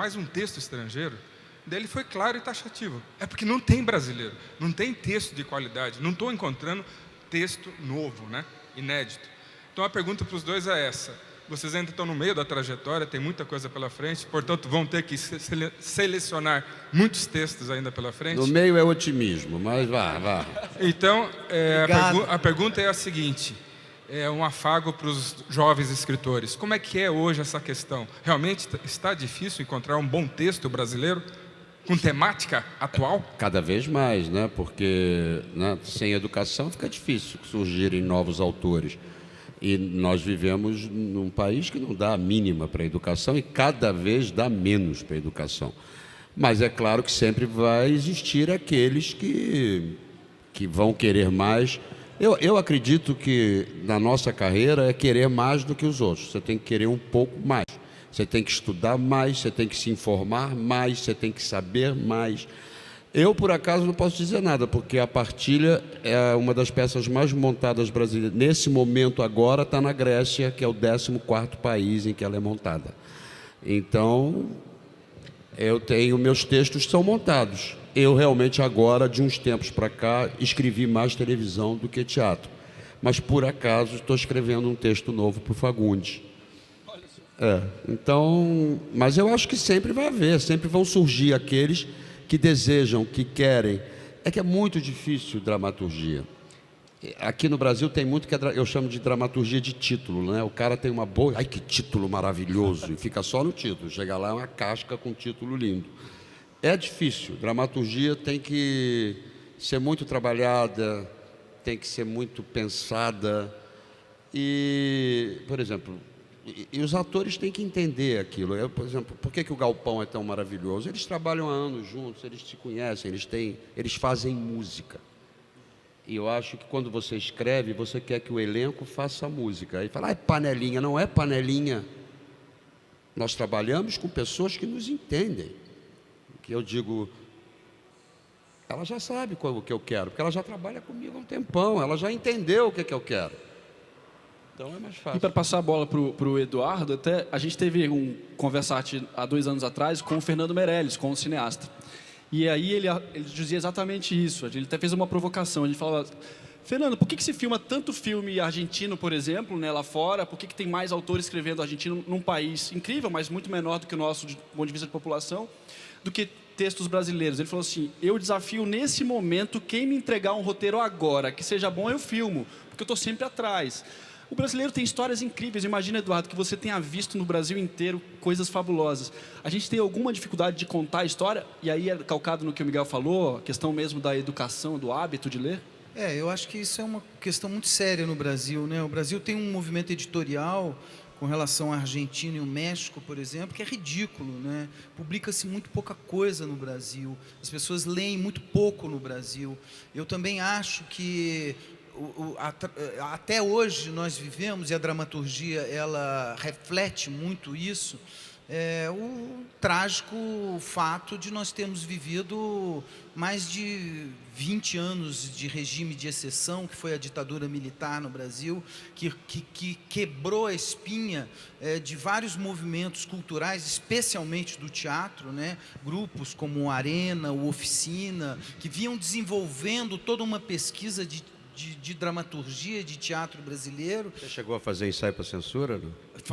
Daí ele foi claro e taxativo: é porque não tem brasileiro, não tem texto de qualidade, não estou encontrando texto novo, né? Inédito. Então a pergunta para os dois é essa: vocês ainda estão no meio da trajetória, tem muita coisa pela frente, portanto vão ter que selecionar muitos textos ainda pela frente. No meio é otimismo, mas vá. Então, a pergunta é a seguinte: é um afago para os jovens escritores. Como é que é hoje essa questão? Realmente está difícil encontrar um bom texto brasileiro com temática atual? Cada vez mais, né? Porque, né, sem educação fica difícil surgirem novos autores. E nós vivemos num país que não dá a mínima para a educação e cada vez dá menos para a educação. Mas é claro que sempre vai existir aqueles que vão querer mais. Eu acredito que na nossa carreira é querer mais do que os outros. Você tem que querer um pouco mais. Você tem que estudar mais, você tem que se informar mais, você tem que saber mais. Eu, por acaso, não posso dizer nada, porque a Partilha é uma das peças mais montadas brasileiras. Nesse momento, agora, está na Grécia, que é o 14º país em que ela é montada. Então, meus textos são montados. Eu, realmente, agora, de uns tempos para cá, escrevi mais televisão do que teatro. Mas, por acaso, estou escrevendo um texto novo para o Fagundes. Então, mas eu acho que sempre vai haver, sempre vão surgir aqueles que desejam, que querem. É que é muito difícil dramaturgia. Aqui no Brasil tem muito que eu chamo de dramaturgia de título, né? O cara tem uma boa... Ai, que título maravilhoso! E fica só no título. Chega lá, é uma casca com um título lindo. É difícil. Dramaturgia tem que ser muito trabalhada, tem que ser muito pensada. E, por exemplo, E os atores têm que entender aquilo. Por exemplo, por que o Galpão é tão maravilhoso? Eles trabalham há anos juntos, eles se conhecem, eles fazem música. E eu acho que quando você escreve, você quer que o elenco faça música. Aí fala, é panelinha. Não é panelinha. Nós trabalhamos com pessoas que nos entendem. Que eu digo, ela já sabe o que eu quero, porque ela já trabalha comigo há um tempão, ela já entendeu o que eu quero. Então é mais fácil. E para passar a bola para o Eduardo, até a gente teve um conversate há 2 anos atrás com o Fernando Meirelles, com o cineasta. E aí ele dizia exatamente isso. Ele até fez uma provocação. Ele falava, Fernando, por que se filma tanto filme argentino, por exemplo, né, lá fora? Por que tem mais autores escrevendo argentino num país incrível, mas muito menor do que o nosso, do ponto de vista de população, do que textos brasileiros? Ele falou assim, eu desafio nesse momento quem me entregar um roteiro agora, que seja bom, eu filmo, porque eu estou sempre atrás. O brasileiro tem histórias incríveis. Imagina, Eduardo, que você tenha visto no Brasil inteiro coisas fabulosas. A gente tem alguma dificuldade de contar a história? E aí é calcado no que o Miguel falou, a questão mesmo da educação, do hábito de ler? Eu acho que isso é uma questão muito séria no Brasil, né? O Brasil tem um movimento editorial com relação à Argentina e o México, por exemplo, que é ridículo, né? Publica-se muito pouca coisa no Brasil. As pessoas leem muito pouco no Brasil. Eu também acho que até hoje nós vivemos, e a dramaturgia ela reflete muito isso, o trágico fato de nós termos vivido mais de 20 anos de regime de exceção, que foi a ditadura militar no Brasil, que quebrou a espinha de vários movimentos culturais, especialmente do teatro, né? Grupos como o Arena, o Oficina, que vinham desenvolvendo toda uma pesquisa de dramaturgia de teatro brasileiro. Você chegou a fazer ensaio para censura? Não?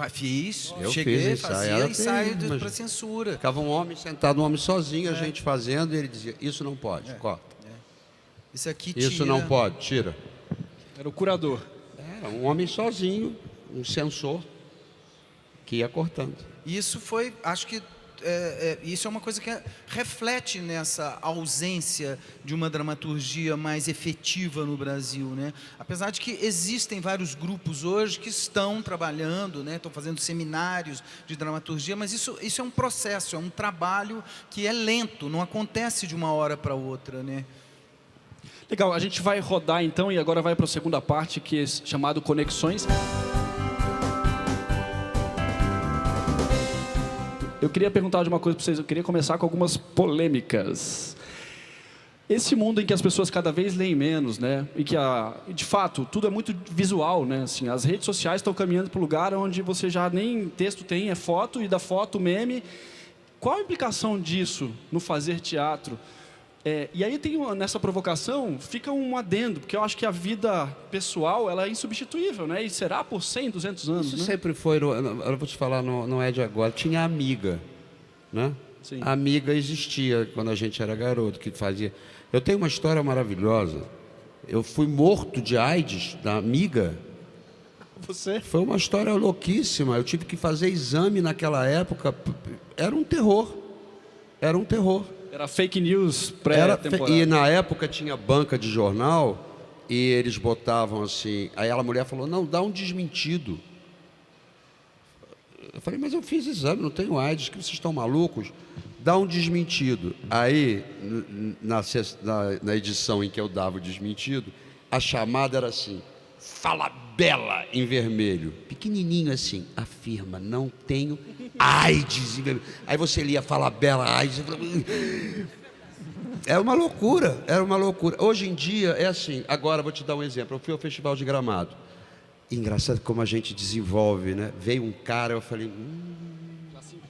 Fiz, Eu cheguei, fiz fazia ensaio para censura. Ficava um homem sentado, um homem sozinho, a gente fazendo, e ele dizia, isso não pode, corta. Isso aqui Isso tira. não pode, tira. Era o curador. Era um homem sozinho, um censor, que ia cortando. Isso foi, acho que isso é uma coisa que reflete nessa ausência de uma dramaturgia mais efetiva no Brasil, né? Apesar de que existem vários grupos hoje que estão trabalhando, né? Estão fazendo seminários de dramaturgia, mas isso é um processo, é um trabalho que é lento, não acontece de uma hora para outra, né? Legal, a gente vai rodar então e agora vai para a segunda parte, que é chamado Conexões. Eu queria perguntar de uma coisa para vocês, eu queria começar com algumas polêmicas. Esse mundo em que as pessoas cada vez leem menos, né? E que, de fato, tudo é muito visual, né? Assim, as redes sociais estão caminhando para o lugar onde você já nem texto tem, é foto, e da foto meme. Qual a implicação disso no fazer teatro? E aí nessa provocação fica um adendo, porque eu acho que a vida pessoal ela é insubstituível, né? E será por 100, 200 anos, Isso né? sempre foi, eu vou te falar, não é de agora, tinha Amiga, né? Sim. A Amiga existia quando a gente era garoto, que fazia... Eu tenho uma história maravilhosa, eu fui morto de AIDS da Amiga. Você? Foi uma história louquíssima, eu tive que fazer exame naquela época, era um terror, era um terror. Era fake news pré-temporada. E na época tinha banca de jornal e eles botavam assim... Aí a mulher falou, não, dá um desmentido. Eu falei, mas eu fiz exame, não tenho AIDS, que vocês estão malucos? Dá um desmentido. Aí, na edição em que eu dava o desmentido, a chamada era assim, fala bela em vermelho. Pequenininho assim, afirma, não tenho AIDS em vermelho. Aí você lia, fala bela, AIDS. Era uma loucura, era uma loucura. Hoje em dia é assim, agora vou te dar um exemplo. Eu fui ao Festival de Gramado. Engraçado como a gente desenvolve, né? Veio um cara, eu falei...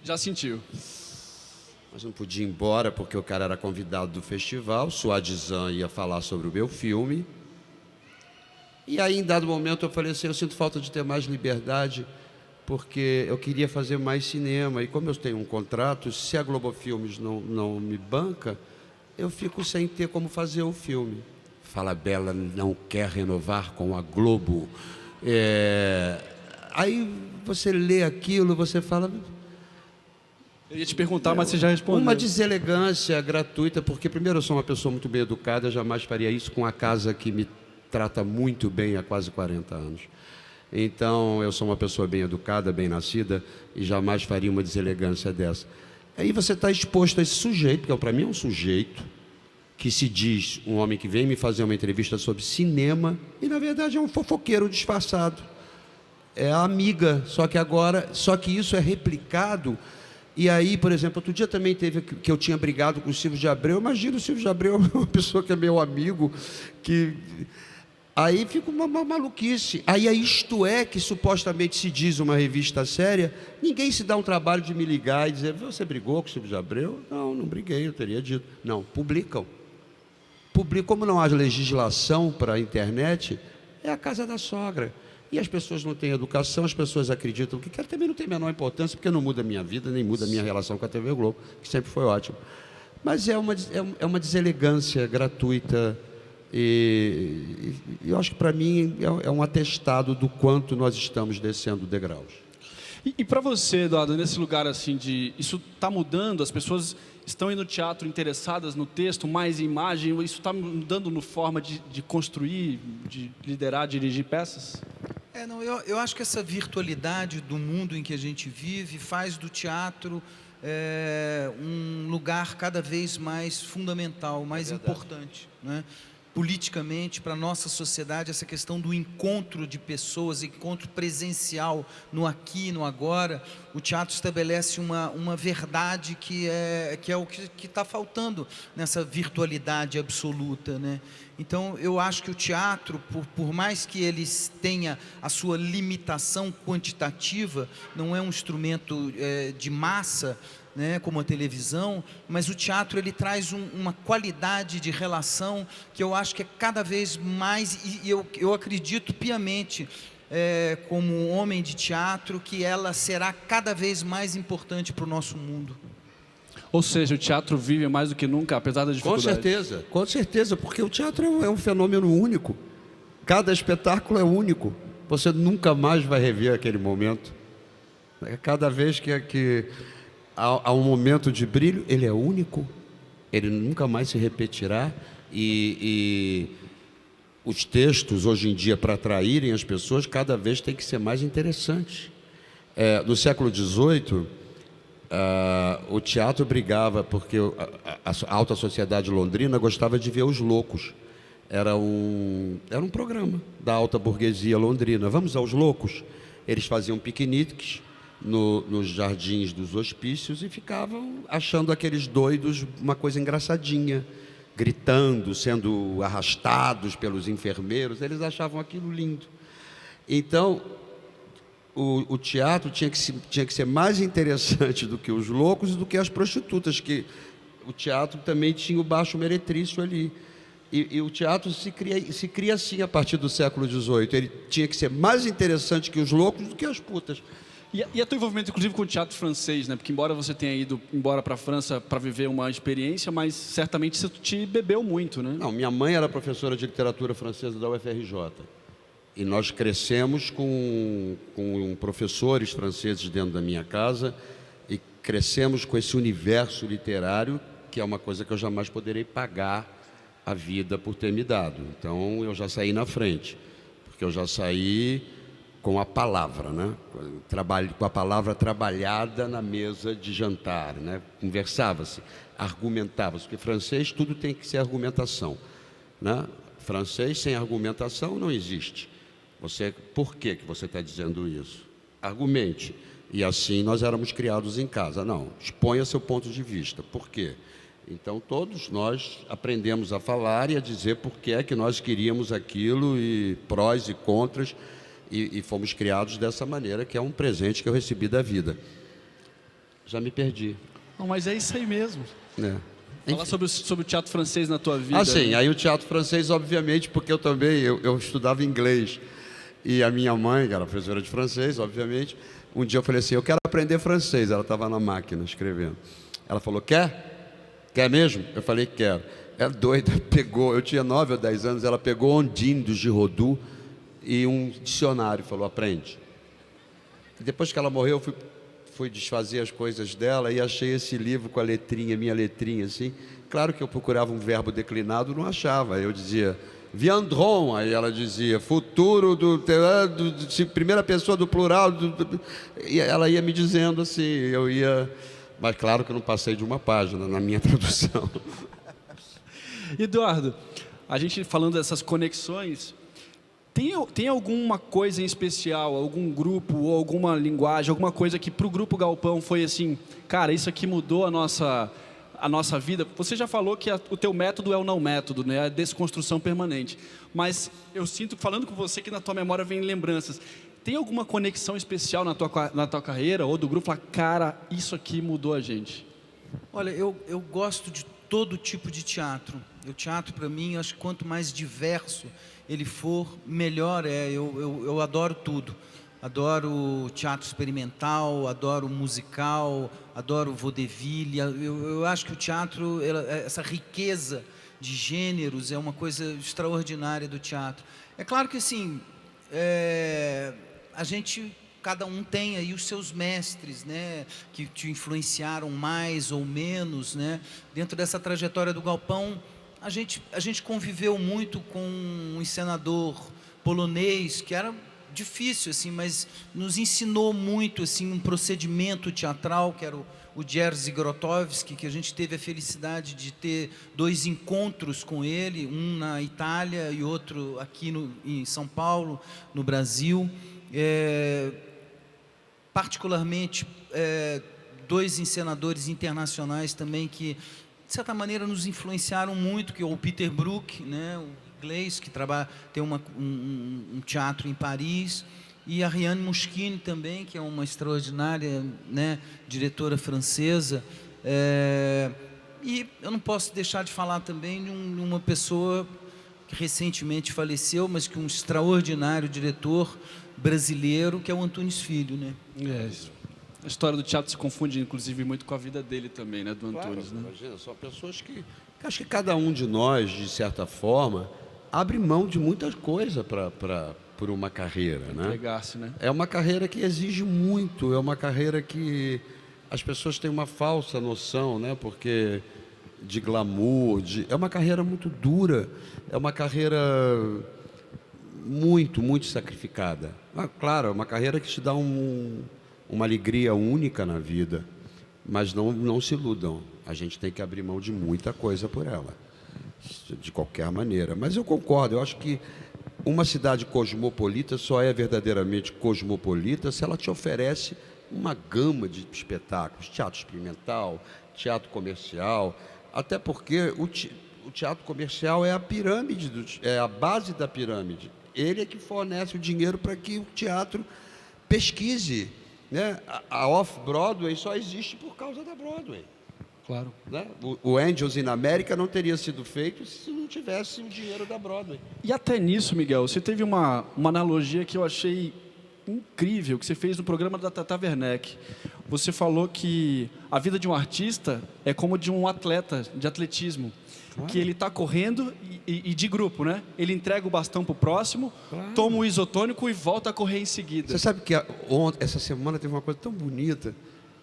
Já sentiu. Mas não podia ir embora porque o cara era convidado do festival. Suadizan ia falar sobre o meu filme. E aí, em dado momento, eu falei assim, eu sinto falta de ter mais liberdade porque eu queria fazer mais cinema. E como eu tenho um contrato, se a Globo Filmes não me banca, eu fico sem ter como fazer o filme. Fala Bela não quer renovar com a Globo. Aí você lê aquilo, você fala... Eu ia te perguntar, mas você já respondeu. Uma deselegância gratuita, porque primeiro eu sou uma pessoa muito bem educada, jamais faria isso com a casa que me trata muito bem há quase 40 anos. Então, eu sou uma pessoa bem educada, bem nascida, e jamais faria uma deselegância dessa. Aí você está exposto a esse sujeito, que para mim é um sujeito, que se diz um homem que vem me fazer uma entrevista sobre cinema, e na verdade é um fofoqueiro disfarçado. É a amiga, só que isso é replicado. E aí, por exemplo, outro dia também teve que eu tinha brigado com o Silvio de Abreu. Imagina, o Silvio de Abreu é uma pessoa que é meu amigo, que... Aí fica uma maluquice. Aí a Isto É, que supostamente se diz uma revista séria, ninguém se dá um trabalho de me ligar e dizer: você brigou com o Silvio de Abreu? Não, não briguei, eu teria dito. Não, publicam. Como não há legislação para a internet, é a casa da sogra. E as pessoas não têm educação, as pessoas acreditam que quer, também não tem a menor importância, porque não muda a minha vida, nem muda a minha relação com a TV Globo, que sempre foi ótimo. Mas é uma deselegância gratuita. E eu acho que, para mim, é um atestado do quanto nós estamos descendo degraus. E para você, Eduardo, nesse lugar assim isso está mudando? As pessoas estão indo no teatro interessadas no texto, mais em imagem? Isso está mudando no forma de construir, de liderar, dirigir peças? Eu acho que essa virtualidade do mundo em que a gente vive faz do teatro um lugar cada vez mais fundamental, mais importante, né? Politicamente, para a nossa sociedade, essa questão do encontro de pessoas, encontro presencial no aqui e no agora, o teatro estabelece uma verdade que é o que está faltando nessa virtualidade absoluta, né? Então, eu acho que o teatro, por mais que ele tenha a sua limitação quantitativa, não é um instrumento de massa, né, como a televisão, mas o teatro ele traz uma qualidade de relação que eu acho que é cada vez mais, e eu acredito piamente, como um homem de teatro, que ela será cada vez mais importante para o nosso mundo. Ou seja, o teatro vive mais do que nunca, apesar da dificuldade. Com certeza, porque o teatro é um fenômeno único. Cada espetáculo é único. Você nunca mais vai rever aquele momento. Cada vez que há um momento de brilho, ele é único, ele nunca mais se repetirá, e os textos, hoje em dia, para atraírem as pessoas, cada vez tem que ser mais interessantes. No século XVIII, o teatro brigava, porque a alta sociedade londrina gostava de ver os loucos. Era um programa da alta burguesia londrina. Vamos aos loucos? Eles faziam piqueniques nos jardins dos hospícios e ficavam achando aqueles doidos uma coisa engraçadinha, gritando, sendo arrastados pelos enfermeiros. Eles achavam aquilo lindo. Então, o teatro tinha que ser mais interessante do que os loucos e do que as prostitutas, que o teatro também tinha o baixo meretrício ali. E o teatro se cria assim a partir do século XVIII. Ele tinha que ser mais interessante que os loucos do que as putas. E a teu envolvimento, inclusive, com o teatro francês, né? Porque embora você tenha ido para a França para viver uma experiência, mas certamente você te bebeu muito, né? Não, minha mãe era professora de literatura francesa da UFRJ. E nós crescemos com professores franceses dentro da minha casa e crescemos com esse universo literário, que é uma coisa que eu jamais poderei pagar a vida por ter me dado. Então, eu já saí na frente, porque eu já saí com a palavra, né? Com a palavra trabalhada na mesa de jantar, né? Conversava-se, argumentava-se, porque francês tudo tem que ser argumentação, né? Francês sem argumentação não existe. Por que você está dizendo isso? Argumente. E assim nós éramos criados em casa. Não, exponha seu ponto de vista. Por quê? Então todos nós aprendemos a falar e a dizer por que é que nós queríamos aquilo, e prós e contras, e fomos criados dessa maneira, que é um presente que eu recebi da vida. Já me perdi. Não, mas é isso aí mesmo. Falar sobre o teatro francês na tua vida. Ah, sim. Aí o teatro francês, obviamente, porque eu estudava inglês. E a minha mãe, que era professora de francês, obviamente, um dia eu falei assim: eu quero aprender francês. Ela estava na máquina escrevendo. Ela falou: quer? Quer mesmo? Eu falei: quero. Ela doida, pegou, eu tinha 9 ou 10 anos, ela pegou Ondine do Giraudoux e um dicionário, falou: aprende. E depois que ela morreu, eu fui desfazer as coisas dela e achei esse livro com a letrinha, minha letrinha assim. Claro que eu procurava um verbo declinado, não achava. Eu dizia: Viandron, aí ela dizia, futuro primeira pessoa do plural, e ela ia me dizendo assim, eu ia... Mas claro que eu não passei de uma página na minha tradução. Eduardo, a gente falando dessas conexões, tem alguma coisa em especial, algum grupo ou alguma linguagem, alguma coisa que para o Grupo Galpão foi assim, cara, isso aqui mudou a nossa vida? Você já falou que o teu método é o não método, né? A desconstrução permanente. Mas eu sinto, falando com você, que na tua memória vem lembranças. Tem alguma conexão especial na tua carreira ou do grupo? Fala, cara, isso aqui mudou a gente. Olha, eu gosto de todo tipo de teatro. O teatro, para mim, acho que quanto mais diverso ele for, melhor é. Eu adoro tudo. Adoro teatro experimental, adoro musical, adoro vaudeville. Eu acho que o teatro, essa riqueza de gêneros, é uma coisa extraordinária do teatro. É claro que, assim, cada um tem aí os seus mestres, né, que te influenciaram mais ou menos, né? Dentro dessa trajetória do Galpão, a gente conviveu muito com um encenador polonês que era difícil, assim, mas nos ensinou muito, assim, um procedimento teatral, que era o Jerzy Grotowski, que a gente teve a felicidade de ter 2 encontros com ele, um na Itália e outro aqui em São Paulo, no Brasil. Particularmente, 2 encenadores internacionais também que, de certa maneira, nos influenciaram muito, que é o Peter Brook, né, o inglês, que tem um teatro em Paris, e a Ariane Mouchkine também, que é uma extraordinária, né, diretora francesa. E eu não posso deixar de falar também de uma pessoa que recentemente faleceu, mas que é um extraordinário diretor brasileiro, que é o Antunes Filho, né? A história do teatro se confunde, inclusive, muito com a vida dele também, né, do Claro, Antunes, né? imagina, são pessoas que acho que cada um de nós, de certa forma, abre mão de muita coisa por uma carreira, né? Entregar-se, né? É uma carreira que exige muito, é uma carreira que as pessoas têm uma falsa noção, né? Porque de glamour, é uma carreira muito dura, é uma carreira muito, muito sacrificada. Claro, é uma carreira que te dá uma alegria única na vida, mas não se iludam. A gente tem que abrir mão de muita coisa por ela, de qualquer maneira. Mas eu concordo, eu acho que uma cidade cosmopolita só é verdadeiramente cosmopolita se ela te oferece uma gama de espetáculos, teatro experimental, teatro comercial, até porque o teatro comercial é a pirâmide, é a base da pirâmide. Ele é que fornece o dinheiro para que o teatro pesquise, né? A Off-Broadway só existe por causa da Broadway. Claro. Né? O Angels in America não teria sido feito se não tivesse o dinheiro da Broadway. E até nisso, Miguel, você teve uma analogia que eu achei incrível, que você fez no programa da Tata Werneck. Você falou que a vida de um artista é como de um atleta de atletismo. Claro. Que ele está correndo e de grupo, né? Ele entrega o bastão para o próximo, claro, toma o isotônico e volta a correr em seguida. Você sabe que essa semana teve uma coisa tão bonita,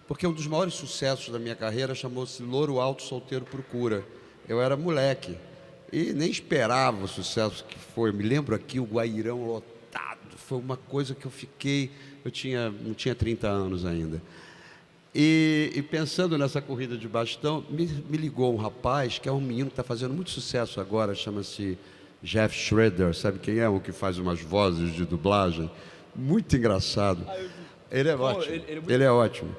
porque um dos maiores sucessos da minha carreira chamou-se Louro Alto Solteiro Procura. Eu era moleque e nem esperava o sucesso que foi. Me lembro aqui o Guairão lotado, foi uma coisa que eu fiquei... não tinha 30 anos ainda. E pensando nessa corrida de bastão, me ligou um rapaz, que é um menino que está fazendo muito sucesso agora, chama-se Jeff Schroeder, sabe quem é? O que faz umas vozes de dublagem. Muito engraçado. Ele é ótimo. Ele é ótimo.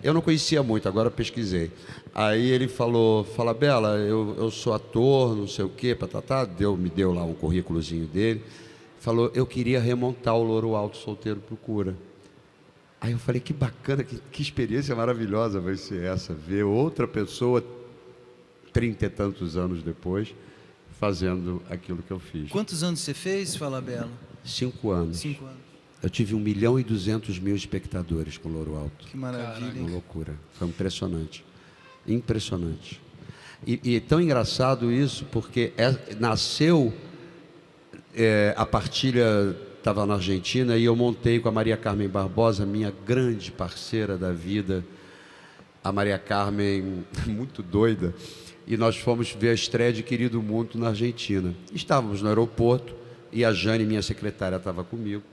Eu não conhecia muito, agora pesquisei. Aí ele fala, Bela, eu sou ator, não sei o quê, patatá, me deu lá um currículozinho dele. Falou, eu queria remontar o Louro Alto Solteiro Procura. Aí eu falei, que bacana, que experiência maravilhosa vai ser essa, ver outra pessoa, 30 e tantos anos depois, fazendo aquilo que eu fiz. Quantos anos você fez, Fala Bela? 5 anos. 5 anos. Eu tive 1.200.000 espectadores com o Louro Alto. Que maravilha. Uma loucura. Foi impressionante. Impressionante. E é tão engraçado isso, porque nasceu a partilha... Estava na Argentina e eu montei com a Maria Carmen Barbosa, minha grande parceira da vida. A Maria Carmen, muito doida, e nós fomos ver a estreia de Querido Mundo na Argentina. Estávamos no aeroporto e a Jane, minha secretária, estava comigo.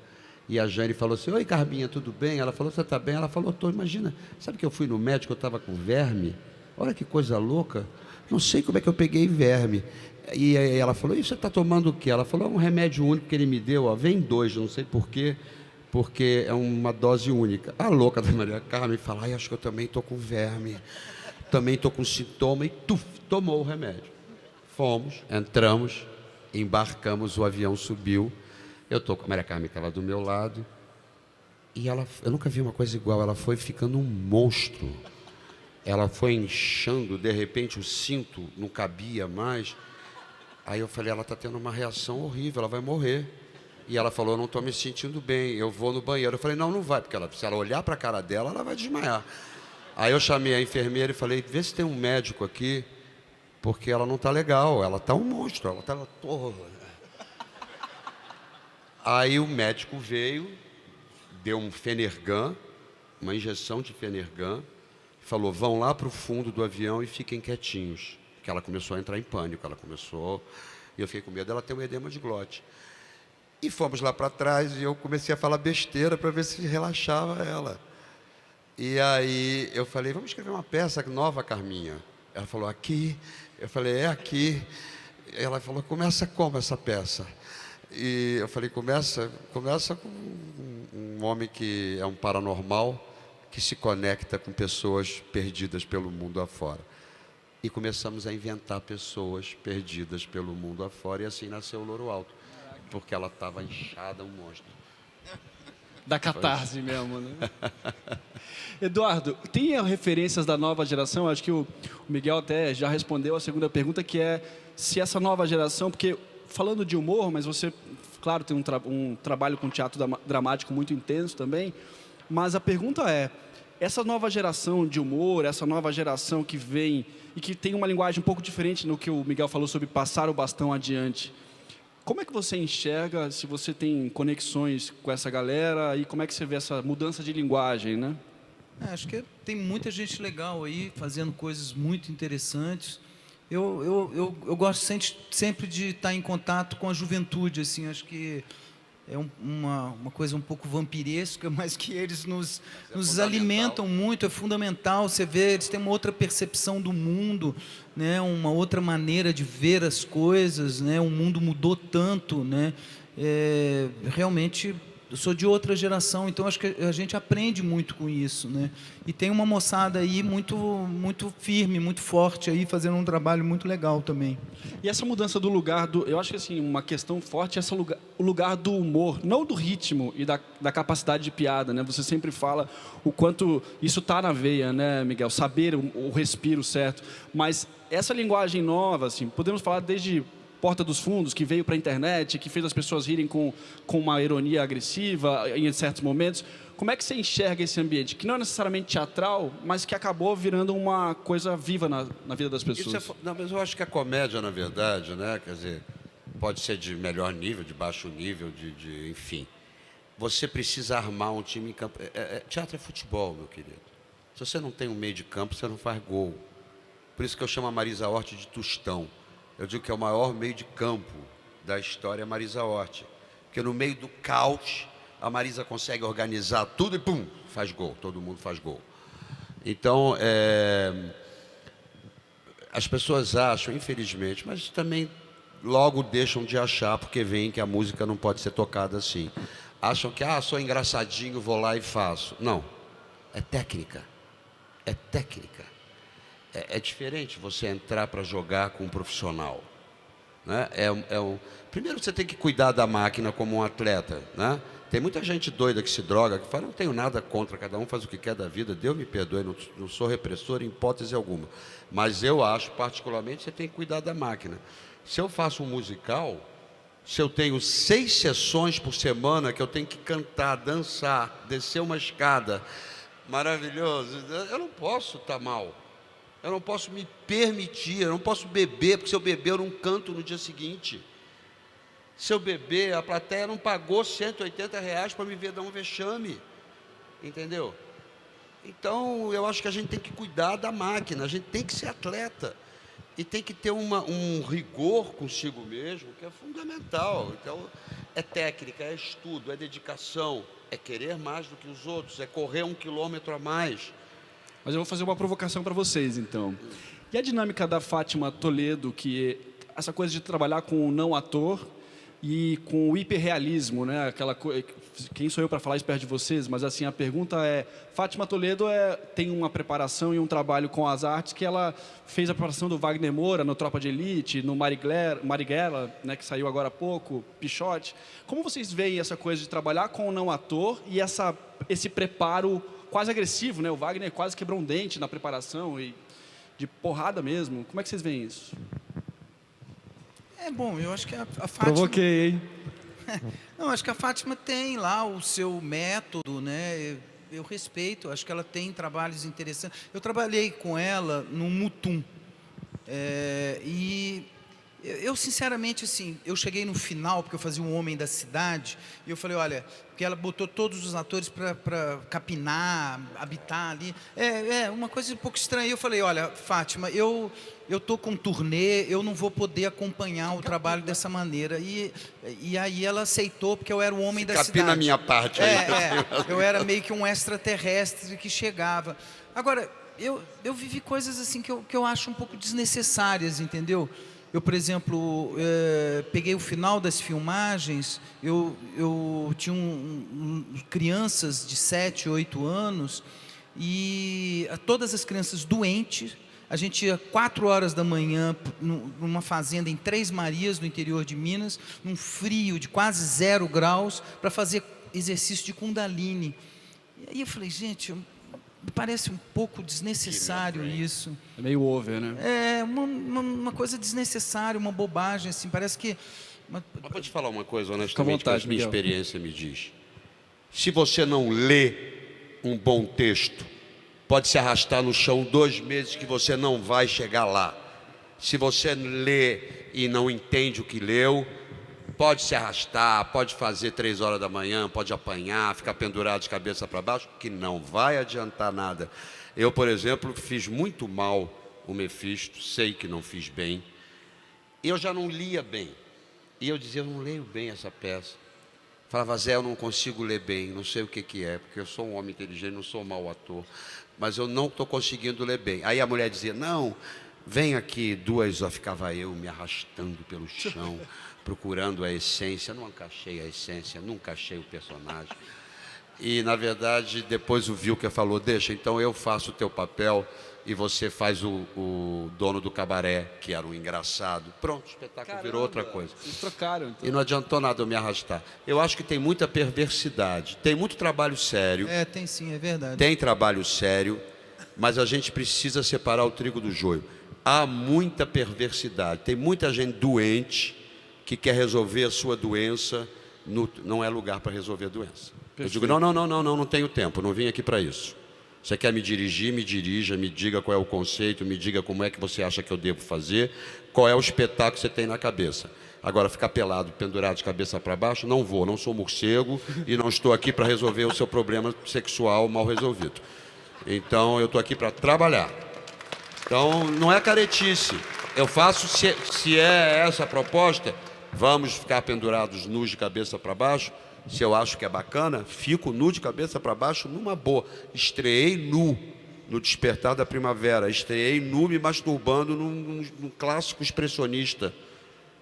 E a Jane falou assim: oi, Carminha, tudo bem? Ela falou: você está bem? Ela falou: tô. Imagina, sabe que eu fui no médico, eu estava com verme? Olha que coisa louca. Não sei como é que eu peguei verme. E aí ela falou: e você está tomando o quê? Ela falou: é um remédio único que ele me deu, ó, vem 2, não sei porquê, porque é uma dose única. A louca da Maria Carmen fala: ai, acho que eu também estou com verme, também estou com sintoma, e tomou o remédio. Fomos, entramos, embarcamos, o avião subiu. Eu estou com a Maria Carmen, que estava do meu lado, e eu nunca vi uma coisa igual, ela foi ficando um monstro. Ela foi inchando, de repente o cinto não cabia mais. Aí eu falei: ela está tendo uma reação horrível, ela vai morrer. E ela falou: eu não estou me sentindo bem, eu vou no banheiro. Eu falei: não, não vai, porque se ela olhar para a cara dela, ela vai desmaiar. Aí eu chamei a enfermeira e falei: vê se tem um médico aqui, porque ela não está legal, ela está um monstro, ela está toda. Aí o médico veio, deu um Fenergan, uma injeção de Fenergan, falou: vão lá para o fundo do avião e fiquem quietinhos. Porque ela começou a entrar em pânico, e eu fiquei com medo dela ter um edema de glote. E fomos lá para trás e eu comecei a falar besteira para ver se relaxava ela. E aí eu falei: vamos escrever uma peça nova, Carminha? Ela falou: aqui. Eu falei: é aqui. Ela falou: começa como essa peça? E eu falei: começa com um homem que é um paranormal, que se conecta com pessoas perdidas pelo mundo afora. E começamos a inventar pessoas perdidas pelo mundo afora, e assim nasceu o Louro Alto, porque ela estava inchada, um monstro. Da catarse mesmo, né? Eduardo, tem referências da nova geração? Acho que o Miguel até já respondeu a segunda pergunta, que é se essa nova geração, porque falando de humor, mas você, claro, tem um trabalho com teatro dramático muito intenso também, mas a pergunta é: essa nova geração de humor, essa nova geração que vem e que tem uma linguagem um pouco diferente no que o Miguel falou sobre passar o bastão adiante, como é que você enxerga, se você tem conexões com essa galera, e como é que você vê essa mudança de linguagem, né? Acho que tem muita gente legal aí, fazendo coisas muito interessantes. Eu gosto sempre de estar em contato com a juventude, assim, acho que é uma coisa um pouco vampiresca, mas que eles nos alimentam muito, é fundamental. Você vê, eles têm uma outra percepção do mundo, né? Uma outra maneira de ver as coisas, né? O mundo mudou tanto, né? Realmente, eu sou de outra geração, então acho que a gente aprende muito com isso, né? E tem uma moçada aí muito firme, muito forte aí, fazendo um trabalho muito legal também. E essa mudança do lugar, eu acho que assim, uma questão forte é o lugar do humor, não do ritmo e da capacidade de piada, né? Você sempre fala o quanto isso está na veia, né, Miguel? Saber o respiro certo. Mas essa linguagem nova, assim, podemos falar desde Porta dos Fundos, que veio para a internet, que fez as pessoas rirem com uma ironia agressiva em certos momentos. Como é que você enxerga esse ambiente? Que não é necessariamente teatral, mas que acabou virando uma coisa viva na vida das pessoas. Não, mas eu acho que a comédia, na verdade, né, quer dizer, pode ser de melhor nível, de baixo nível, enfim. Você precisa armar um time em campo. Teatro é futebol, meu querido. Se você não tem um meio de campo, você não faz gol. Por isso que eu chamo a Marisa Hort de Tostão. Eu digo que é o maior meio de campo da história, a Marisa Hort. Porque no meio do caos, a Marisa consegue organizar tudo e pum, faz gol, todo mundo faz gol. Então, as pessoas acham, infelizmente, mas também logo deixam de achar, porque veem que a música não pode ser tocada assim. Acham que, sou engraçadinho, vou lá e faço. Não, é técnica. É técnica. É diferente você entrar para jogar com um profissional, né? Primeiro você tem que cuidar da máquina como um atleta, né? Tem muita gente doida que se droga, que fala: não tenho nada contra, cada um faz o que quer da vida, Deus me perdoe, não sou repressor em hipótese alguma. Mas eu acho, particularmente, você tem que cuidar da máquina. Se eu faço um musical, se eu tenho 6 sessões por semana que eu tenho que cantar, dançar, descer uma escada, maravilhoso, eu não posso estar mal. Eu não posso me permitir, eu não posso beber, porque se eu beber eu não canto no dia seguinte. Se eu beber, a plateia não pagou R$180 para me ver dar um vexame. Entendeu? Então, eu acho que a gente tem que cuidar da máquina, a gente tem que ser atleta. e tem que ter um rigor consigo mesmo, que é fundamental. Então, é técnica, é estudo, é dedicação, é querer mais do que os outros, é correr 1 quilômetro a mais. Mas eu vou fazer uma provocação para vocês, então. E a dinâmica da Fátima Toledo, que essa coisa de trabalhar com o não ator e com o hiperrealismo, né? Quem sou eu para falar isso perto de vocês? Mas assim, a pergunta é, Fátima Toledo tem uma preparação e um trabalho com as artes que ela fez a preparação do Wagner Moura no Tropa de Elite, no Marighella, né, que saiu agora há pouco, Pichote. Como vocês veem essa coisa de trabalhar com o não ator e esse preparo quase agressivo, né? O Wagner quase quebrou um dente na preparação e de porrada mesmo. Como é que vocês veem isso? Bom, eu acho que a Fátima... Provoquei, hein? Não, acho que a Fátima tem lá o seu método, né? Eu respeito, acho que ela tem trabalhos interessantes. Eu trabalhei com ela no Mutum. E eu, sinceramente, assim, eu cheguei no final, porque eu fazia um Homem da Cidade, e eu falei, olha, porque ela botou todos os atores para capinar, habitar ali. Uma coisa um pouco estranha. Eu falei, olha, Fátima, eu estou com turnê, eu não vou poder acompanhar o trabalho dessa maneira. E aí ela aceitou, porque eu era o Homem da Cidade. Capina a minha parte aí. Eu era meio que um extraterrestre que chegava. Agora, eu vivi coisas assim que eu acho um pouco desnecessárias, entendeu? Eu, por exemplo, peguei o final das filmagens, eu tinha crianças de 7, 8 anos, e todas as crianças doentes. A gente ia 4 horas da manhã numa fazenda em Três Marias, no interior de Minas, num frio de quase 0 graus, para fazer exercício de Kundalini. E aí eu falei, gente, me parece um pouco desnecessário isso. É meio over, né? Uma coisa desnecessária, uma bobagem, assim, parece que... Mas vou te falar uma coisa, honestamente, que a minha Miguel. experiência me diz. Se você não lê um bom texto, pode se arrastar no chão 2 meses que você não vai chegar lá. Se você lê e não entende o que leu, pode se arrastar, pode fazer 3 horas da manhã, pode apanhar, ficar pendurado de cabeça para baixo, que não vai adiantar nada. Eu, por exemplo, fiz muito mal o Mefisto, sei que não fiz bem. Eu já não lia bem. E eu dizia, eu não leio bem essa peça. Falava, Zé, eu não consigo ler bem, não sei o que é, porque eu sou um homem inteligente, não sou um mau ator, mas eu não estou conseguindo ler bem. Aí a mulher dizia, não, vem aqui, 2 horas, ficava eu me arrastando pelo chão, procurando a essência, nunca achei a essência, nunca achei o personagem. E, na verdade, depois o Wilker falou, deixa, então eu faço o teu papel e você faz o dono do cabaré, que era um engraçado. Pronto, o espetáculo virou outra coisa. Vocês trocaram, então. E não adiantou nada eu me arrastar. Eu acho que tem muita perversidade, tem muito trabalho sério. Tem sim, é verdade. Tem trabalho sério, mas a gente precisa separar o trigo do joio. Há muita perversidade, tem muita gente doente que quer resolver a sua doença, não é lugar para resolver a doença. Eu digo, não tenho tempo, não vim aqui para isso. Você quer me dirigir, me dirija, me diga qual é o conceito, me diga como é que você acha que eu devo fazer, qual é o espetáculo que você tem na cabeça. Agora, ficar pelado, pendurado de cabeça para baixo, não vou, não sou morcego e não estou aqui para resolver o seu problema sexual mal resolvido. Então, eu estou aqui para trabalhar. Então, não é caretice. Eu faço, se é essa a proposta, vamos ficar pendurados nus de cabeça para baixo. Se eu acho que é bacana, fico nu de cabeça para baixo numa boa. Estreei nu no Despertar da Primavera. Estreei nu me masturbando num clássico expressionista.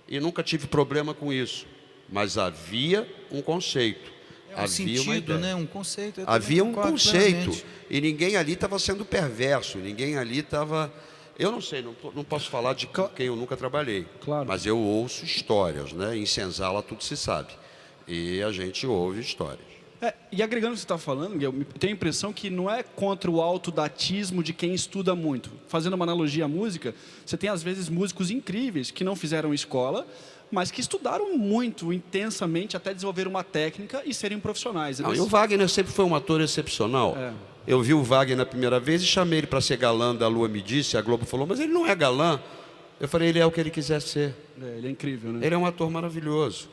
E nunca tive problema com isso. Mas havia um conceito. Havia sentido, uma ideia. Né? Um conceito. Havia um conceito. E ninguém ali estava sendo perverso. Ninguém ali estava... Eu não sei, não posso falar de quem eu nunca trabalhei. Claro. Mas eu ouço histórias, né? Em senzala tudo se sabe. E a gente ouve histórias. E agregando o que você está falando, eu tenho a impressão que não é contra o autodatismo de quem estuda muito. Fazendo uma analogia à música, você tem às vezes músicos incríveis que não fizeram escola, mas que estudaram muito, intensamente, até desenvolver uma técnica e serem profissionais. E o Wagner sempre foi um ator excepcional. Eu vi o Wagner na primeira vez e chamei ele para ser galã da Lua Me Disse. A Globo falou, mas ele não é galã. Eu falei, ele é o que ele quiser ser. Ele é incrível, né? Ele é um ator maravilhoso.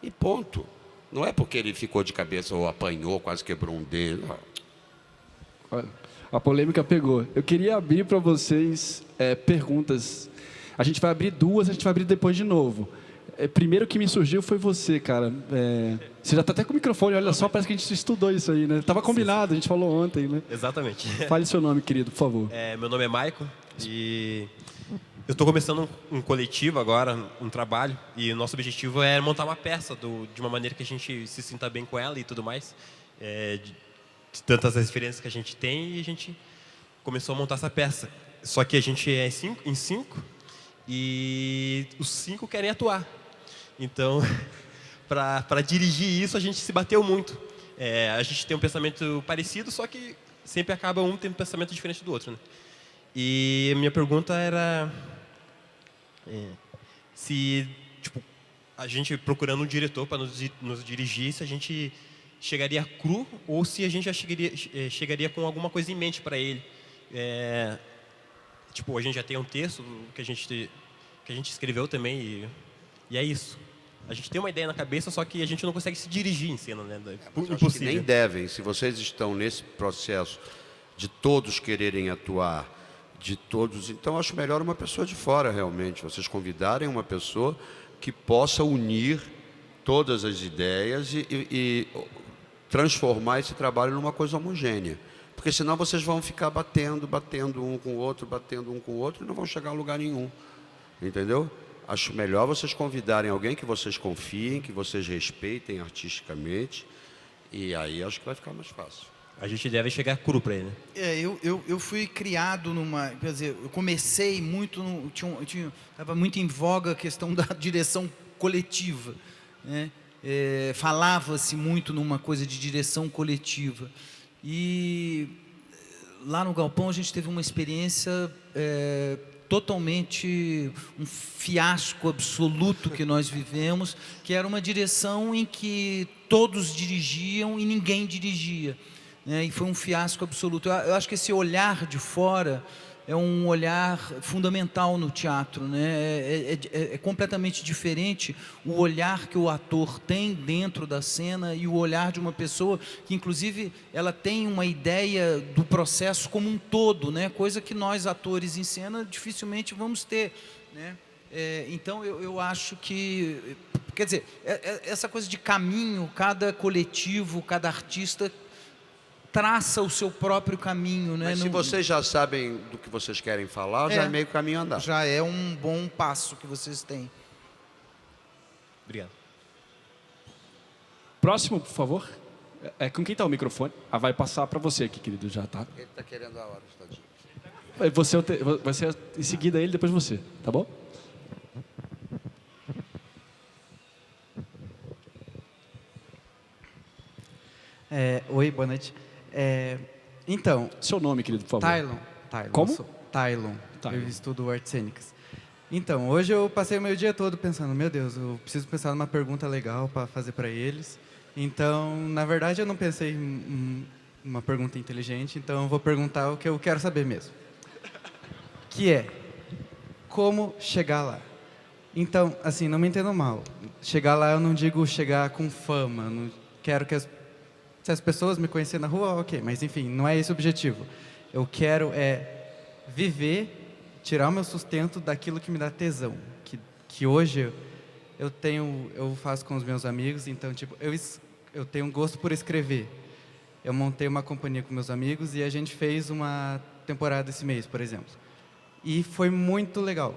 E ponto. Não é porque ele ficou de cabeça ou apanhou, quase quebrou um dedo. Olha, a polêmica pegou. Eu queria abrir para vocês perguntas. A gente vai abrir duas, a gente vai abrir depois de novo. Primeiro que me surgiu foi você, cara. Você já está até com o microfone, olha só, parece que a gente estudou isso aí, né? Tava combinado, a gente falou ontem, né? Exatamente. Fale seu nome, querido, por favor. Meu nome é Maicon e eu estou começando um coletivo agora, um trabalho, e o nosso objetivo é montar uma peça de uma maneira que a gente se sinta bem com ela e tudo mais. De tantas referências que a gente tem, e a gente começou a montar essa peça. Só que a gente é em cinco e os 5 querem atuar. Então, para dirigir isso, a gente se bateu muito. A gente tem um pensamento parecido, só que sempre acaba um tendo um pensamento diferente do outro, né? E a minha pergunta era se, tipo, a gente procurando um diretor para nos dirigir, se a gente chegaria cru ou se a gente já chegaria com alguma coisa em mente para ele. Tipo, a gente já tem um texto que a gente escreveu também e é isso. A gente tem uma ideia na cabeça, só que a gente não consegue se dirigir em cena, né? Impossível. Nem devem. Se vocês estão nesse processo de todos quererem atuar, de todos, então acho melhor uma pessoa de fora realmente. Vocês convidarem uma pessoa que possa unir todas as ideias e transformar esse trabalho numa coisa homogênea. Porque senão vocês vão ficar batendo um com o outro, e não vão chegar a lugar nenhum. Entendeu? Acho melhor vocês convidarem alguém que vocês confiem, que vocês respeitem artisticamente, e aí acho que vai ficar mais fácil. A gente deve chegar cru para ele, né? Eu fui criado numa... Quer dizer, eu comecei muito... Estava muito em voga a questão da direção coletiva, né? Falava-se muito numa coisa de direção coletiva. E lá no Galpão a gente teve uma experiência totalmente, um fiasco absoluto que nós vivemos, que era uma direção em que todos dirigiam e ninguém dirigia, né? E foi um fiasco absoluto. Eu acho que esse olhar de fora é um olhar fundamental no teatro, né? É completamente diferente o olhar que o ator tem dentro da cena e o olhar de uma pessoa que, inclusive, ela tem uma ideia do processo como um todo, né? Coisa que nós, atores em cena, dificilmente vamos ter, né? Então, eu acho que... Quer dizer, essa coisa de caminho, cada coletivo, cada artista traça o seu próprio caminho, né? Mas se vocês já sabem do que vocês querem falar, já é meio caminho andado. Já é um bom passo que vocês têm. Obrigado. Próximo, por favor. Com quem está o microfone? Vai passar para você aqui, querido, já tá. Ele está querendo a hora, tadinho. Vai ser em seguida ele, depois você, tá bom? Oi, boa noite. Então... Seu nome, querido, por favor. Tylon. Como? Tylon. Eu estudo artes cênicas. Então, hoje eu passei o meu dia todo pensando, meu Deus, eu preciso pensar numa pergunta legal para fazer para eles. Então, na verdade, eu não pensei em uma pergunta inteligente, então eu vou perguntar o que eu quero saber mesmo. Que é, como chegar lá? Então, assim, não me entendam mal. Chegar lá, eu não digo chegar com fama, não quero que se as pessoas me conhecerem na rua, ok, mas enfim, não é esse o objetivo. Eu quero viver, tirar o meu sustento daquilo que me dá tesão, que hoje eu faço com os meus amigos, então tipo, eu tenho um gosto por escrever. Eu montei uma companhia com meus amigos e a gente fez uma temporada esse mês, por exemplo. E foi muito legal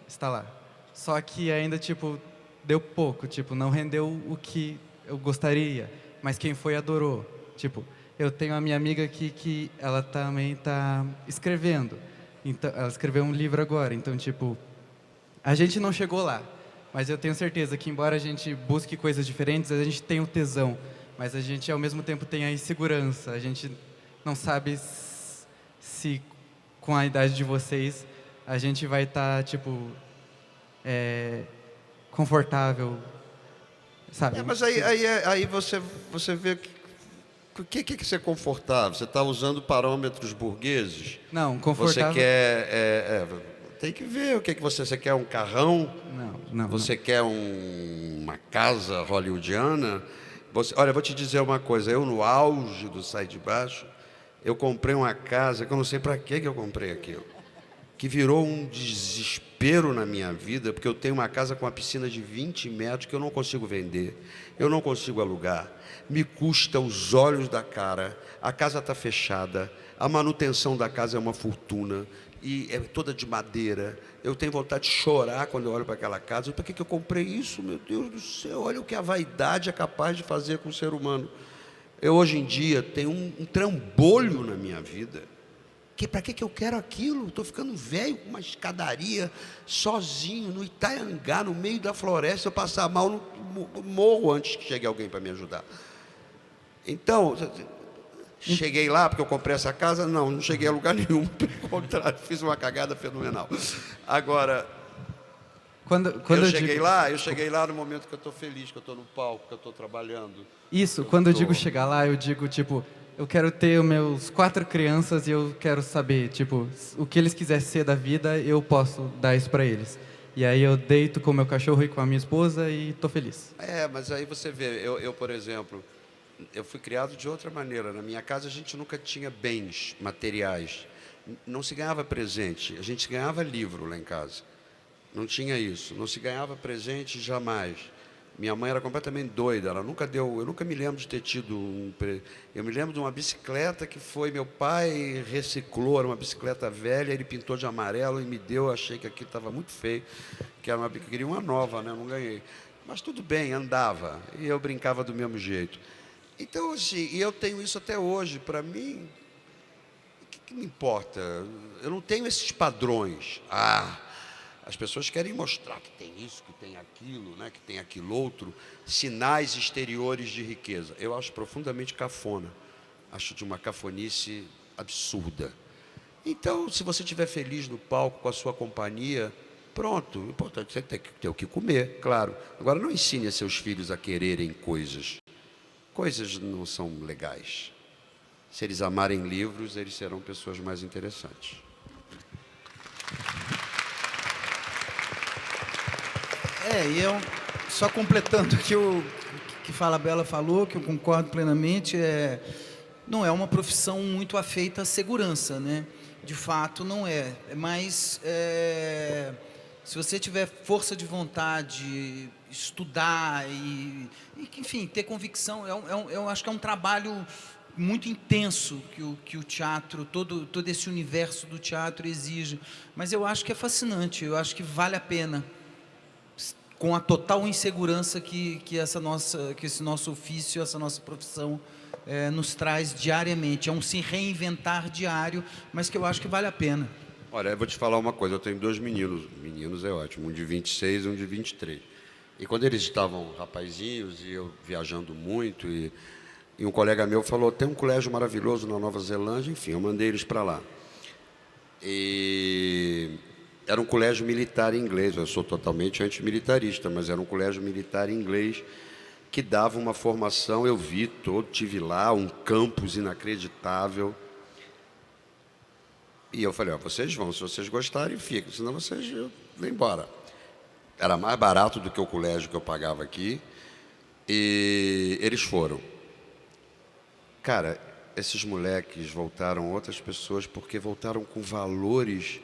estar lá. Só que ainda tipo deu pouco, tipo, não rendeu o que eu gostaria. Mas quem foi adorou. Tipo, eu tenho a minha amiga aqui que ela também está escrevendo. Então, ela escreveu um livro agora. Então, tipo, a gente não chegou lá. Mas eu tenho certeza que, embora a gente busque coisas diferentes, a gente tem o tesão. Mas a gente, ao mesmo tempo, tem a insegurança. A gente não sabe se, com a idade de vocês, a gente vai estar, tipo, confortável. Sabe? Mas aí você vê o que é ser confortável? Você está usando parâmetros burgueses? Não, confortável... Você quer... tem que ver o que você quer, um carrão? Não. Você quer uma casa hollywoodiana? Olha, vou te dizer uma coisa, eu no auge do Sai de Baixo, eu comprei uma casa que eu não sei para que eu comprei aquilo, que virou um desespero na minha vida, porque eu tenho uma casa com uma piscina de 20 metros que eu não consigo vender, eu não consigo alugar, me custa os olhos da cara, a casa está fechada, a manutenção da casa é uma fortuna, e é toda de madeira, eu tenho vontade de chorar quando eu olho para aquela casa. Para que eu comprei isso, meu Deus do céu? Olha o que a vaidade é capaz de fazer com o ser humano. Eu hoje em dia tenho um trambolho na minha vida, que para que eu quero aquilo? Estou ficando velho, com uma escadaria, sozinho, no Itaiangá, no meio da floresta, eu passar mal, morro antes que chegue alguém para me ajudar. Então, cheguei lá porque eu comprei essa casa? Não cheguei a lugar nenhum, pelo contrário, fiz uma cagada fenomenal. Agora, eu cheguei lá no momento que eu estou feliz, que eu estou no palco, que eu estou trabalhando. Isso, quando eu digo chegar lá, eu digo, tipo, eu quero ter os meus 4 crianças e eu quero saber, tipo, o que eles quiserem ser da vida, eu posso dar isso para eles. E aí eu deito com o meu cachorro e com a minha esposa e estou feliz. Mas aí você vê, eu, por exemplo, eu fui criado de outra maneira. Na minha casa a gente nunca tinha bens materiais. Não se ganhava presente, a gente ganhava livro lá em casa. Não tinha isso, não se ganhava presente jamais. Minha mãe era completamente doida, ela nunca deu, eu nunca me lembro de ter tido eu me lembro de uma bicicleta que foi, meu pai reciclou, era uma bicicleta velha, ele pintou de amarelo e me deu, eu achei que aquilo estava muito feio, que era eu queria uma nova, né? Eu não ganhei. Mas tudo bem, andava, e eu brincava do mesmo jeito. Então, assim, e eu tenho isso até hoje, para mim, o que me importa? Eu não tenho esses padrões. As pessoas querem mostrar que tem isso, que tem aquilo, né, que tem aquilo outro, sinais exteriores de riqueza. Eu acho profundamente cafona, acho de uma cafonice absurda. Então, se você estiver feliz no palco com a sua companhia, pronto, o importante é você ter o que comer, claro. Agora, não ensine a seus filhos a quererem coisas. Coisas não são legais. Se eles amarem livros, eles serão pessoas mais interessantes. E eu, só completando o que Falabella falou, que eu concordo plenamente, não é uma profissão muito afeita à segurança, né? De fato, não é. Mas, se você tiver força de vontade, estudar e enfim, ter convicção, eu acho que é um trabalho muito intenso que o teatro, todo esse universo do teatro exige. Mas eu acho que é fascinante, eu acho que vale a pena, com a total insegurança que esse nosso ofício, essa nossa profissão nos traz diariamente. É um se reinventar diário, mas que eu acho que vale a pena. Olha, eu vou te falar uma coisa, eu tenho 2 meninos, meninos é ótimo, um de 26 e um de 23. E quando eles estavam rapazinhos e eu viajando muito, e um colega meu falou, tem um colégio maravilhoso na Nova Zelândia, enfim, eu mandei eles para lá. E era um colégio militar inglês, eu sou totalmente antimilitarista, mas era um colégio militar inglês que dava uma formação, eu vi, tive lá, um campus inacreditável. E eu falei, vocês vão, se vocês gostarem, ficam, senão vocês vão embora. Era mais barato do que o colégio que eu pagava aqui, e eles foram. Cara, esses moleques voltaram outras pessoas porque voltaram com valores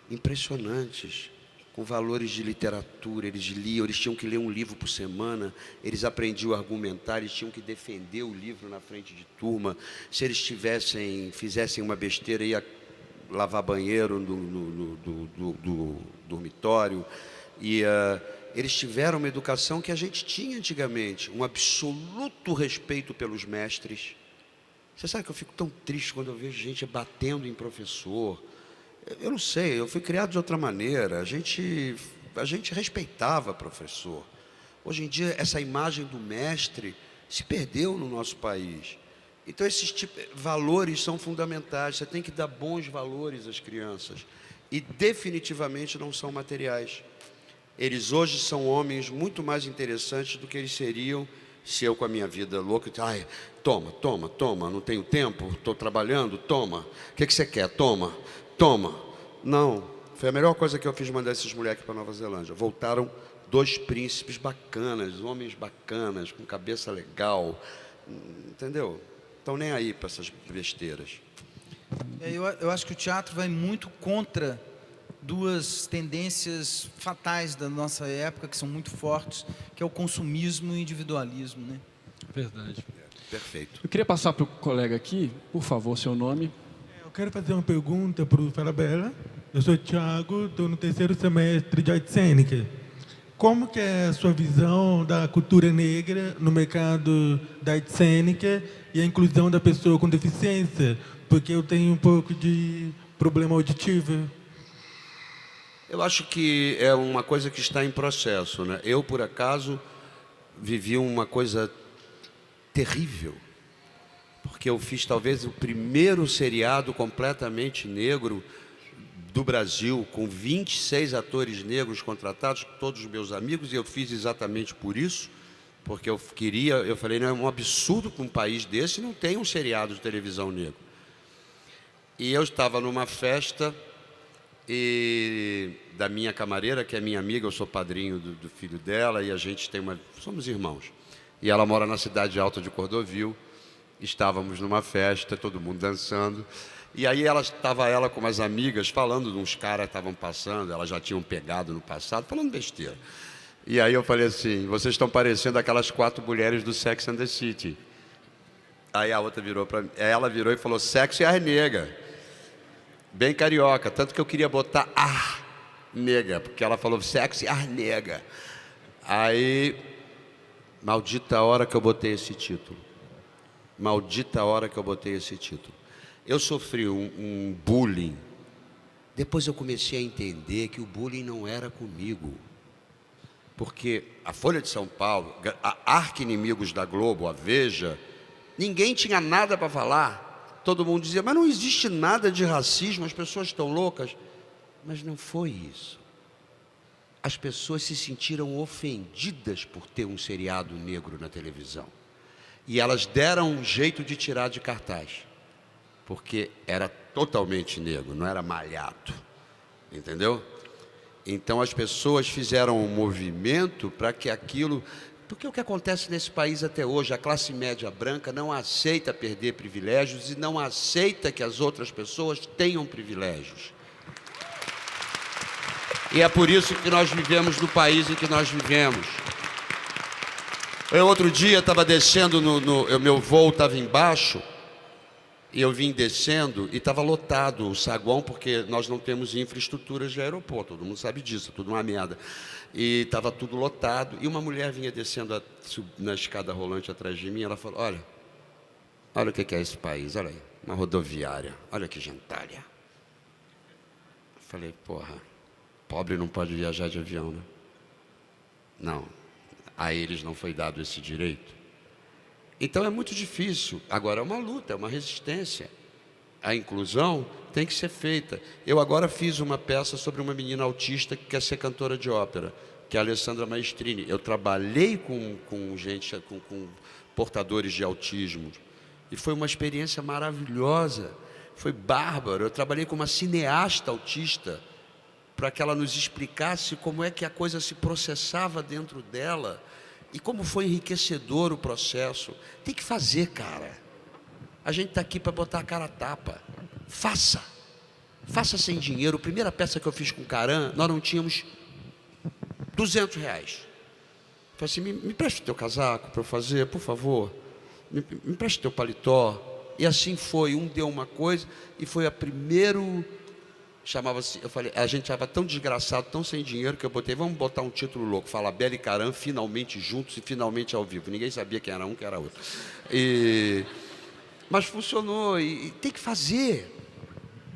impressionantes, com valores de literatura. Eles liam, eles tinham que ler um livro por semana, eles aprendiam a argumentar, eles tinham que defender o livro na frente de turma. Se eles fizessem uma besteira, ia lavar banheiro do dormitório. E eles tiveram uma educação que a gente tinha antigamente, um absoluto respeito pelos mestres. Você sabe que eu fico tão triste quando eu vejo gente batendo em professor. Eu não sei, eu fui criado de outra maneira. A gente respeitava professor. Hoje em dia, essa imagem do mestre se perdeu no nosso país. Então, esses valores são fundamentais. Você tem que dar bons valores às crianças. E definitivamente não são materiais. Eles hoje são homens muito mais interessantes do que eles seriam se eu, com a minha vida louca, toma, não tenho tempo, estou trabalhando, toma. O que você quer? Toma. Não, foi a melhor coisa que eu fiz, mandar esses moleques para Nova Zelândia. Voltaram 2 príncipes bacanas, homens bacanas, com cabeça legal, entendeu? estão nem aí para essas besteiras. Eu acho que o teatro vai muito contra duas tendências fatais da nossa época, que são muito fortes, que é o consumismo e o individualismo, né? Verdade. Perfeito. Eu queria passar para o colega aqui, por favor, seu nome. Eu quero fazer uma pergunta para o Falabella. Eu sou o Thiago, estou no 3º semestre de arte cênica. Como que é a sua visão da cultura negra no mercado da arte cênica e a inclusão da pessoa com deficiência? Porque eu tenho um pouco de problema auditivo. Eu acho que é uma coisa que está em processo, né? Eu, por acaso, vivi uma coisa terrível, porque eu fiz talvez o primeiro seriado completamente negro do Brasil, com 26 atores negros contratados, todos os meus amigos, e eu fiz exatamente por isso, porque eu falei, não, é um absurdo que um país desse não tenha um seriado de televisão negro. E eu estava numa festa da minha camareira, que é minha amiga, eu sou padrinho do filho dela, e a gente somos irmãos. E ela mora na cidade alta de Cordovil. Estávamos numa festa, todo mundo dançando. E aí estava ela com umas amigas falando de uns caras que estavam passando, elas já tinham pegado no passado, falando besteira. E aí eu falei assim, vocês estão parecendo aquelas 4 mulheres do Sex and the City. Aí a outra ela virou e falou, sexo e ar nega. Bem carioca, tanto que eu queria botar ar nega, porque ela falou sexo e ar nega. Aí, maldita hora que eu botei esse título. Maldita hora que eu botei esse título. Eu sofri um bullying. Depois eu comecei a entender que o bullying não era comigo. Porque a Folha de São Paulo, a arqui-inimigos da Globo, a Veja, ninguém tinha nada para falar. Todo mundo dizia, mas não existe nada de racismo, as pessoas estão loucas. Mas não foi isso. As pessoas se sentiram ofendidas por ter um seriado negro na televisão. E elas deram um jeito de tirar de cartaz. Porque era totalmente negro, não era malhado. Entendeu? Então as pessoas fizeram um movimento para que aquilo... Porque o que acontece nesse país até hoje, a classe média branca não aceita perder privilégios e não aceita que as outras pessoas tenham privilégios. E é por isso que nós vivemos no país em que nós vivemos. Eu outro dia estava descendo, meu voo estava embaixo, e eu vim descendo e estava lotado o saguão, porque nós não temos infraestruturas de aeroporto, todo mundo sabe disso, tudo uma merda. E estava tudo lotado, e uma mulher vinha descendo na escada rolante atrás de mim, ela falou, olha o que é esse país, olha aí, uma rodoviária, olha que gentalha. Eu falei, porra, pobre não pode viajar de avião, né? Não, a eles não foi dado esse direito. Então é muito difícil, agora é uma luta, é uma resistência. A inclusão tem que ser feita. Eu agora fiz uma peça sobre uma menina autista que quer ser cantora de ópera, que é a Alessandra Maestrini. Eu trabalhei com portadores de autismo e foi uma experiência maravilhosa, foi bárbaro. Eu trabalhei com uma cineasta autista para que ela nos explicasse como é que a coisa se processava dentro dela e como foi enriquecedor o processo. Tem que fazer, cara. A gente está aqui para botar a cara a tapa. Faça sem dinheiro. A primeira peça que eu fiz com o Caran, nós não tínhamos R$200. Falei assim, me preste teu casaco para eu fazer, por favor. Me preste teu paletó. E assim foi, um deu uma coisa, e foi a primeiro... Chamava-se, eu falei, a gente estava tão desgraçado, tão sem dinheiro, que eu botei, vamos botar um título louco, Falabella e Caran, finalmente juntos e finalmente ao vivo. Ninguém sabia quem era um, quem era outro. Mas funcionou, e tem que fazer.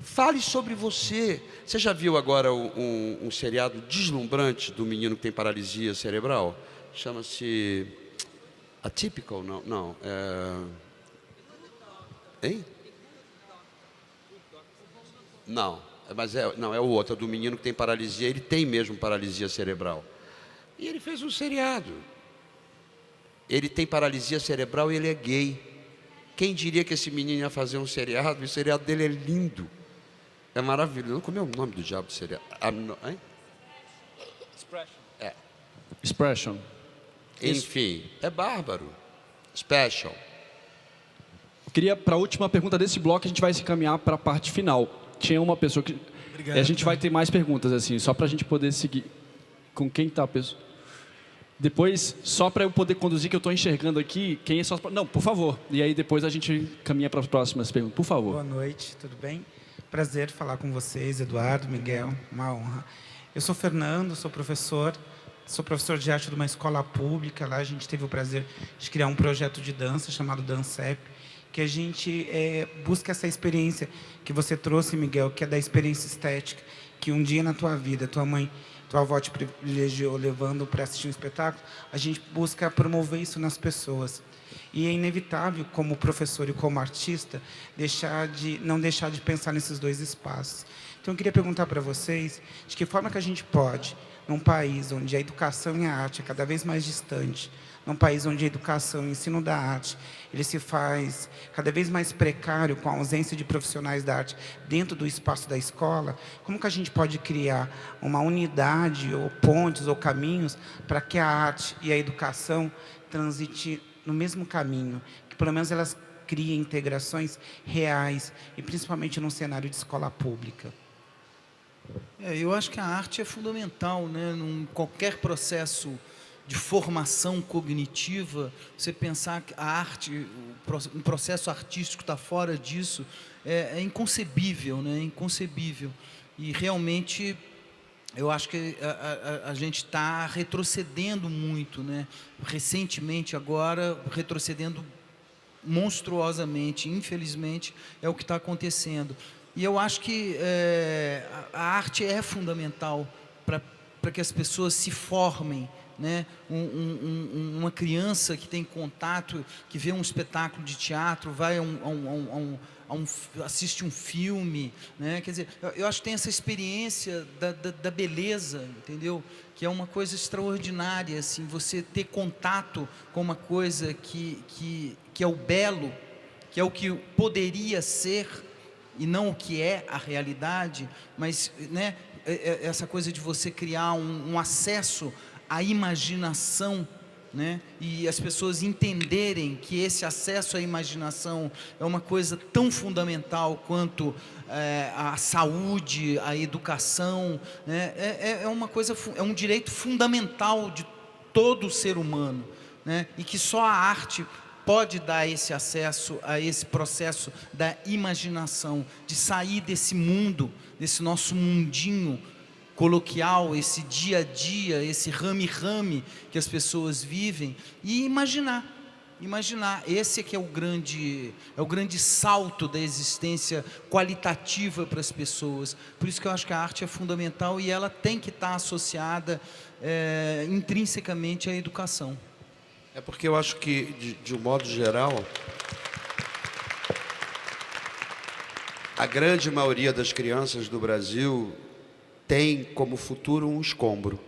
Fale sobre você. Você já viu agora um seriado deslumbrante do menino que tem paralisia cerebral? Chama-se Atypical? Não. Hein? Não. Mas é o outro, é do menino que tem paralisia. Ele tem mesmo paralisia cerebral. E ele fez um seriado. Ele tem paralisia cerebral e ele é gay. Quem diria que esse menino ia fazer um seriado? O seriado dele é lindo. É maravilhoso. Como é o nome do diabo do seriado? Expression. Expression. Enfim, é bárbaro. Special. Queria, para a última pergunta desse bloco, a gente vai se encaminhar para a parte final. Tinha uma pessoa que... Obrigado, a gente então. vai ter mais perguntas, assim, só para a gente poder seguir. Com quem está a pessoa? Depois, só para eu poder conduzir, que eu estou enxergando aqui, quem é só... Não, por favor. E aí depois a gente caminha para as próximas perguntas. Por favor. Boa noite, tudo bem? Prazer falar com vocês, Eduardo, Miguel, uma honra. Eu sou Fernando, sou professor de arte de uma escola pública. Lá a gente teve o prazer de criar um projeto de dança chamado Dancep, que a gente busca essa experiência que você trouxe, Miguel, que é da experiência estética, que um dia na tua vida, tua avó te privilegiou levando para assistir um espetáculo, a gente busca promover isso nas pessoas. E é inevitável, como professor e como artista, não deixar de pensar nesses dois espaços. Então, eu queria perguntar para vocês, de que forma que a gente pode, num país onde a educação e a arte é cada vez mais distante, num país onde a educação e o ensino da arte ele se faz cada vez mais precário com a ausência de profissionais da arte dentro do espaço da escola, como que a gente pode criar uma unidade ou pontes ou caminhos para que a arte e a educação transitem no mesmo caminho, que pelo menos elas criem integrações reais e principalmente num cenário de escola pública? Eu acho que a arte é fundamental, né? Num qualquer processo de formação cognitiva, você pensar que a arte, um processo artístico está fora disso, é inconcebível, né? É inconcebível. E realmente eu acho que a gente está retrocedendo muito, né? Recentemente agora, retrocedendo monstruosamente, infelizmente, é o que está acontecendo. E eu acho que a arte é fundamental para que as pessoas se formem, né? Uma criança que tem contato, que vê um espetáculo de teatro, vai assiste um filme, né? Quer dizer, eu acho que tem essa experiência da beleza, entendeu? Que é uma coisa extraordinária, assim, você ter contato com uma coisa que é o belo, que é o que poderia ser e não o que é a realidade, mas, né, essa coisa de você criar um acesso à imaginação, né? E as pessoas entenderem que esse acesso à imaginação é uma coisa tão fundamental quanto a saúde, a educação, né? É um direito fundamental de todo ser humano, né? E que só a arte pode dar esse acesso a esse processo da imaginação, de sair desse mundo, desse nosso mundinho coloquial, esse dia a dia, esse rame-rame que as pessoas vivem, e imaginar. Esse é que é o grande salto da existência qualitativa para as pessoas. Por isso que eu acho que a arte é fundamental e ela tem que estar associada intrinsecamente à educação. É porque eu acho que, de um modo geral, a grande maioria das crianças do Brasil tem como futuro um escombro,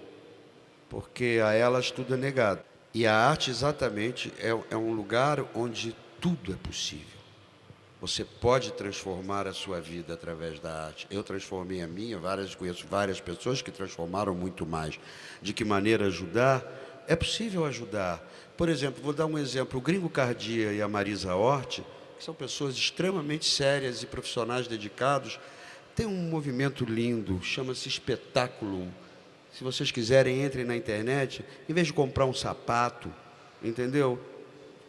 porque a elas tudo é negado. E a arte, exatamente, é um lugar onde tudo é possível. Você pode transformar a sua vida através da arte. Eu transformei a minha, conheço várias pessoas que transformaram muito mais. De que maneira ajudar? É possível ajudar. Por exemplo, vou dar um exemplo. O Gringo Cardia e a Marisa Hort, que são pessoas extremamente sérias e profissionais dedicados, tem um movimento lindo, chama-se Espetáculo. Se vocês quiserem, entrem na internet. Em vez de comprar um sapato, entendeu?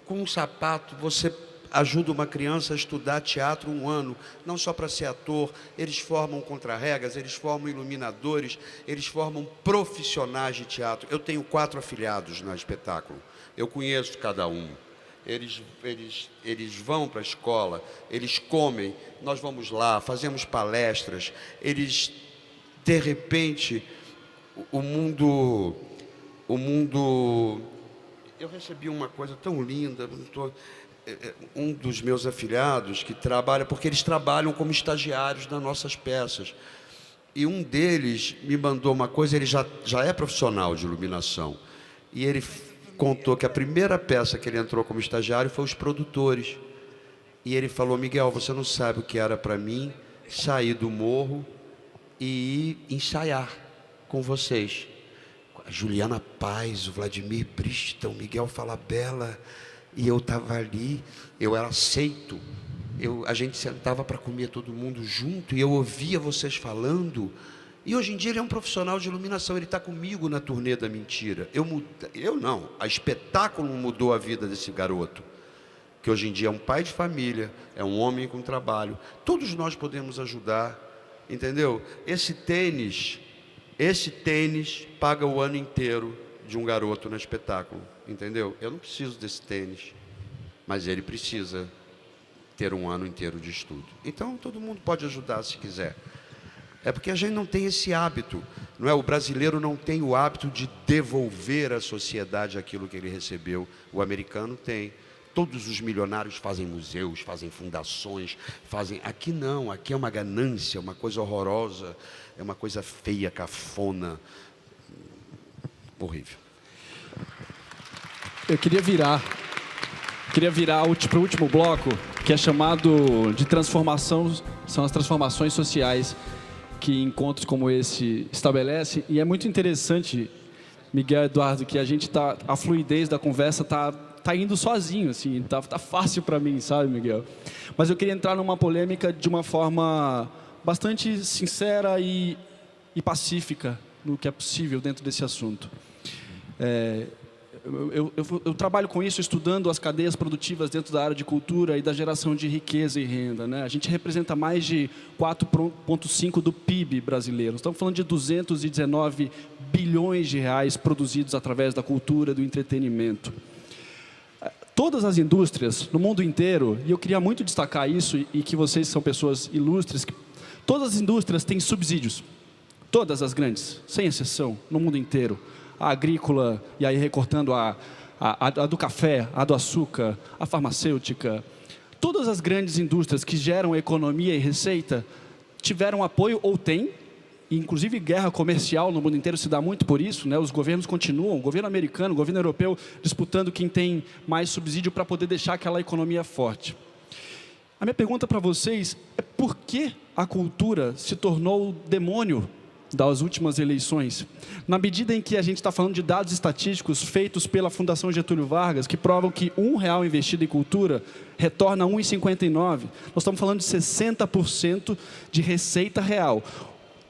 Com um sapato, você ajuda uma criança a estudar teatro 1 ano, não só para ser ator. Eles formam contra-regas, eles formam iluminadores, eles formam profissionais de teatro. Eu tenho 4 afiliados no espetáculo. Eu conheço cada um. Eles vão para a escola, eles comem, nós vamos lá, fazemos palestras, eles, de repente, o mundo... Eu recebi uma coisa tão linda, um dos meus afiliados que trabalha, porque eles trabalham como estagiários nas nossas peças, e um deles me mandou uma coisa, ele já é profissional de iluminação, e ele contou que a primeira peça que ele entrou como estagiário foi Os Produtores. E ele falou: Miguel, você não sabe o que era para mim sair do morro e ir ensaiar com vocês. A Juliana Paz, o Vladimir Brista, o Miguel Falabella, E eu estava ali, eu era aceito. A gente sentava para comer todo mundo junto e eu ouvia vocês falando. E hoje em dia ele é um profissional de iluminação, ele está comigo na turnê da mentira. Eu não, a espetáculo mudou a vida desse garoto, que hoje em dia é um pai de família, é um homem com trabalho. Todos nós podemos ajudar, entendeu? Esse tênis paga o ano inteiro de um garoto no espetáculo, entendeu? Eu não preciso desse tênis, mas ele precisa ter um ano inteiro de estudo. Então, todo mundo pode ajudar se quiser. É porque a gente não tem esse hábito, não é? O brasileiro não tem o hábito de devolver à sociedade aquilo que ele recebeu. O americano tem. Todos os milionários fazem museus, fazem fundações, fazem... Aqui não, aqui é uma ganância, uma coisa horrorosa, é uma coisa feia, cafona, horrível. Eu queria virar para o último bloco, que é chamado de transformação, são as transformações sociais que encontros como esse estabelece. E é muito interessante, Miguel, Eduardo, que a fluidez da conversa tá indo sozinho, assim, tá fácil para mim, sabe, Miguel? Mas eu queria entrar numa polêmica de uma forma bastante sincera e pacífica, no que é possível dentro desse assunto. Eu trabalho com isso, estudando as cadeias produtivas dentro da área de cultura e da geração de riqueza e renda, né? A gente representa mais de 4,5% do PIB brasileiro. Estamos falando de 219 bilhões de reais produzidos através da cultura, do entretenimento. Todas as indústrias no mundo inteiro, e eu queria muito destacar isso, e que vocês são pessoas ilustres, todas as indústrias têm subsídios. Todas as grandes, sem exceção, no mundo inteiro. A agrícola, e aí recortando a do café, a do açúcar, a farmacêutica. Todas as grandes indústrias que geram economia e receita tiveram apoio ou têm, inclusive guerra comercial no mundo inteiro se dá muito por isso, né? Os governos continuam, o governo americano, o governo europeu, disputando quem tem mais subsídio para poder deixar aquela economia forte. A minha pergunta para vocês é por que a cultura se tornou o demônio das últimas eleições, na medida em que a gente está falando de dados estatísticos feitos pela Fundação Getúlio Vargas, que provam que R$1 investido em cultura retorna R$1,59. Nós estamos falando de 60% de receita real.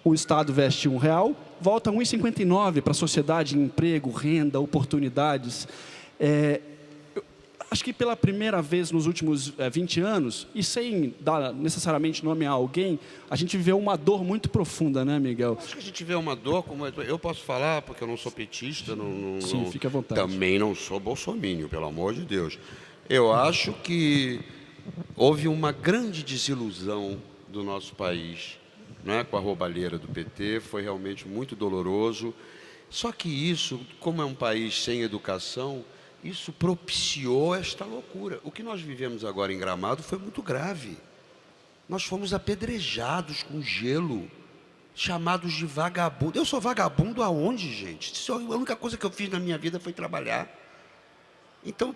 O Estado veste R$1, volta R$1,59 para a sociedade em emprego, renda, oportunidades. Acho que pela primeira vez nos últimos 20 anos, e sem dar necessariamente nome a alguém, a gente viveu uma dor muito profunda, né, Miguel? Acho que a gente vê uma dor, como eu posso falar, porque eu não sou petista, Sim, fique à vontade. Também não sou bolsominion, pelo amor de Deus. Eu acho que houve uma grande desilusão do nosso país, né, com a roubalheira do PT, foi realmente muito doloroso. Só que isso, como é um país sem educação, isso propiciou esta loucura. O que nós vivemos agora em Gramado foi muito grave. Nós fomos apedrejados com gelo, chamados de vagabundo. Eu sou vagabundo aonde, gente? A única coisa que eu fiz na minha vida foi trabalhar. Então,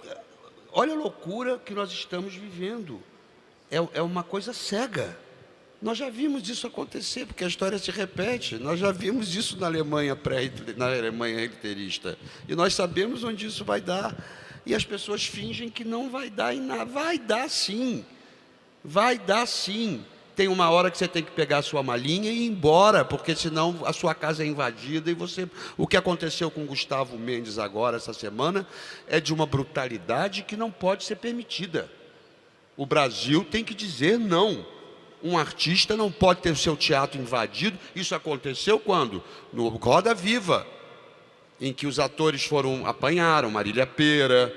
olha a loucura que nós estamos vivendo. É uma coisa cega. Nós já vimos isso acontecer, porque a história se repete. Nós já vimos isso na Alemanha hitlerista. E nós sabemos onde isso vai dar. E as pessoas fingem que não vai dar em nada. Vai dar sim. Vai dar sim. Tem uma hora que você tem que pegar a sua malinha e ir embora, porque senão a sua casa é invadida e você... O que aconteceu com Gustavo Mendes agora, essa semana, é de uma brutalidade que não pode ser permitida. O Brasil tem que dizer não. Um artista não pode ter o seu teatro invadido. Isso aconteceu quando? No Roda Viva, em que os atores apanharam, Marília Pêra.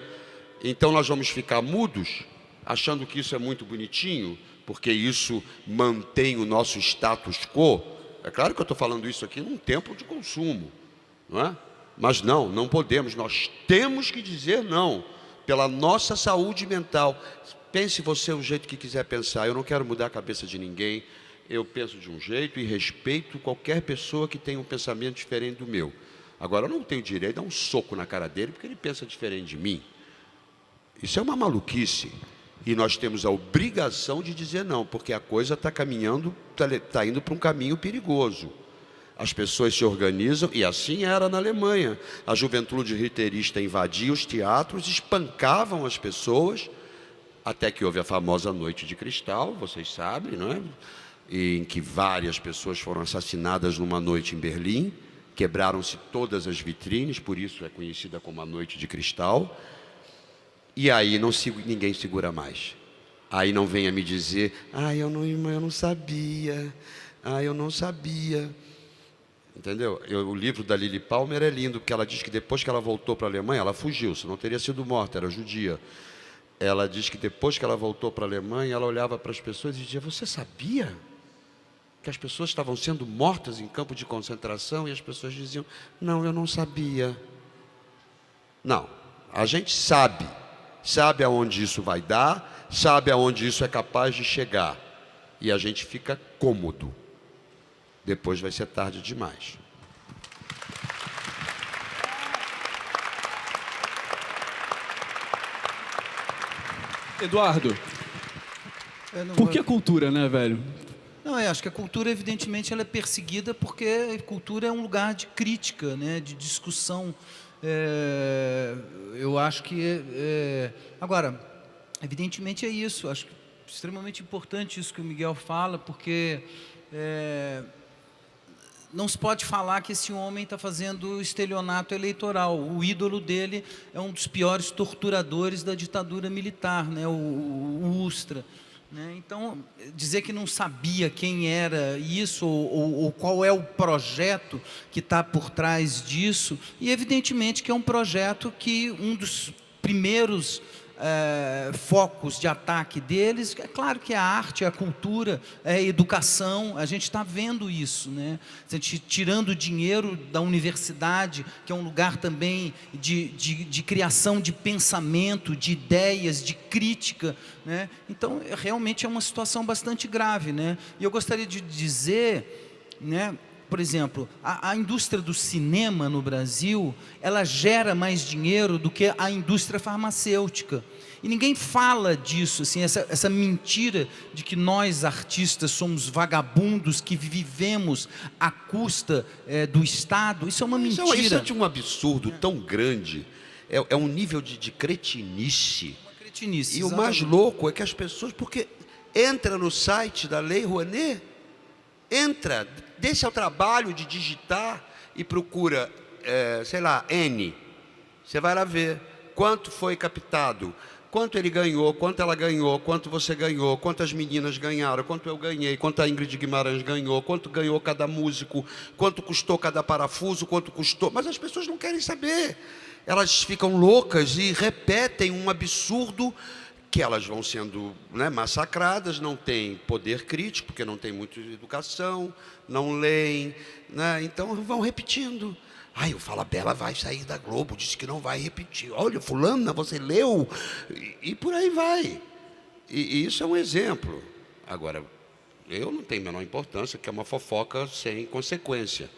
Então nós vamos ficar mudos, achando que isso é muito bonitinho, porque isso mantém o nosso status quo. É claro que eu estou falando isso aqui num tempo de consumo, não é? Mas não podemos, nós temos que dizer não, pela nossa saúde mental. Pense você o jeito que quiser pensar. Eu não quero mudar a cabeça de ninguém. Eu penso de um jeito e respeito qualquer pessoa que tenha um pensamento diferente do meu. Agora, eu não tenho direito de dar um soco na cara dele porque ele pensa diferente de mim. Isso é uma maluquice. E nós temos a obrigação de dizer não, porque a coisa está caminhando, está indo para um caminho perigoso. As pessoas se organizam, e assim era na Alemanha. A juventude riterista invadia os teatros, espancavam as pessoas, até que houve a famosa Noite de Cristal, vocês sabem, não é? Em que várias pessoas foram assassinadas numa noite em Berlim, quebraram-se todas as vitrines, por isso é conhecida como a Noite de Cristal, e aí ninguém segura mais. Aí não venha me dizer, eu não sabia, eu não sabia. Entendeu? O livro da Lili Palmer é lindo, porque ela diz que depois que ela voltou para a Alemanha, ela fugiu, senão teria sido morta, era judia. Ela diz que depois que ela voltou para a Alemanha, ela olhava para as pessoas e dizia, você sabia que as pessoas estavam sendo mortas em campo de concentração? E as pessoas diziam, não, eu não sabia. Não, a gente sabe aonde isso vai dar, sabe aonde isso é capaz de chegar. E a gente fica cômodo. Depois vai ser tarde demais. Eduardo, por que a cultura, né, velho? Não, eu acho que a cultura, evidentemente, ela é perseguida porque a cultura é um lugar de crítica, né, de discussão. Eu acho que... Agora, evidentemente é isso. Acho que é extremamente importante isso que o Miguel fala, porque... não se pode falar que esse homem está fazendo estelionato eleitoral. O ídolo dele é um dos piores torturadores da ditadura militar, né? o Ustra. Né? Então, dizer que não sabia quem era isso ou qual é o projeto que está por trás disso, e evidentemente que é um projeto que um dos primeiros focos de ataque deles, é claro que é a arte, é a cultura, é a educação. A gente está vendo isso, né? A gente tirando dinheiro da universidade, que é um lugar também de criação de pensamento, de ideias, de crítica, né? Então, realmente é uma situação bastante grave, né? E eu gostaria de dizer, né, por exemplo, a indústria do cinema no Brasil, ela gera mais dinheiro do que a indústria farmacêutica. E ninguém fala disso, assim, essa mentira de que nós, artistas, somos vagabundos que vivemos à custa do Estado. Isso é uma mentira. Isso é de um absurdo tão grande. É um nível de cretinice. Uma cretinice, e o mais louco é que as pessoas... Porque entra no site da Lei Rouanet, entra... Deixa o trabalho de digitar e procura, sei lá, N. Você vai lá ver quanto foi captado, quanto ele ganhou, quanto ela ganhou, quanto você ganhou, quantas meninas ganharam, quanto eu ganhei, quanto a Ingrid Guimarães ganhou, quanto ganhou cada músico, quanto custou cada parafuso, quanto custou... Mas as pessoas não querem saber. Elas ficam loucas e repetem um absurdo que elas vão sendo, né, massacradas, não têm poder crítico, porque não tem muita educação, não leem, né, então vão repetindo. O Falabella vai sair da Globo, disse que não vai repetir. Olha, fulana, você leu? E por aí vai. E isso é um exemplo. Agora, eu não tenho a menor importância, que é uma fofoca sem consequência.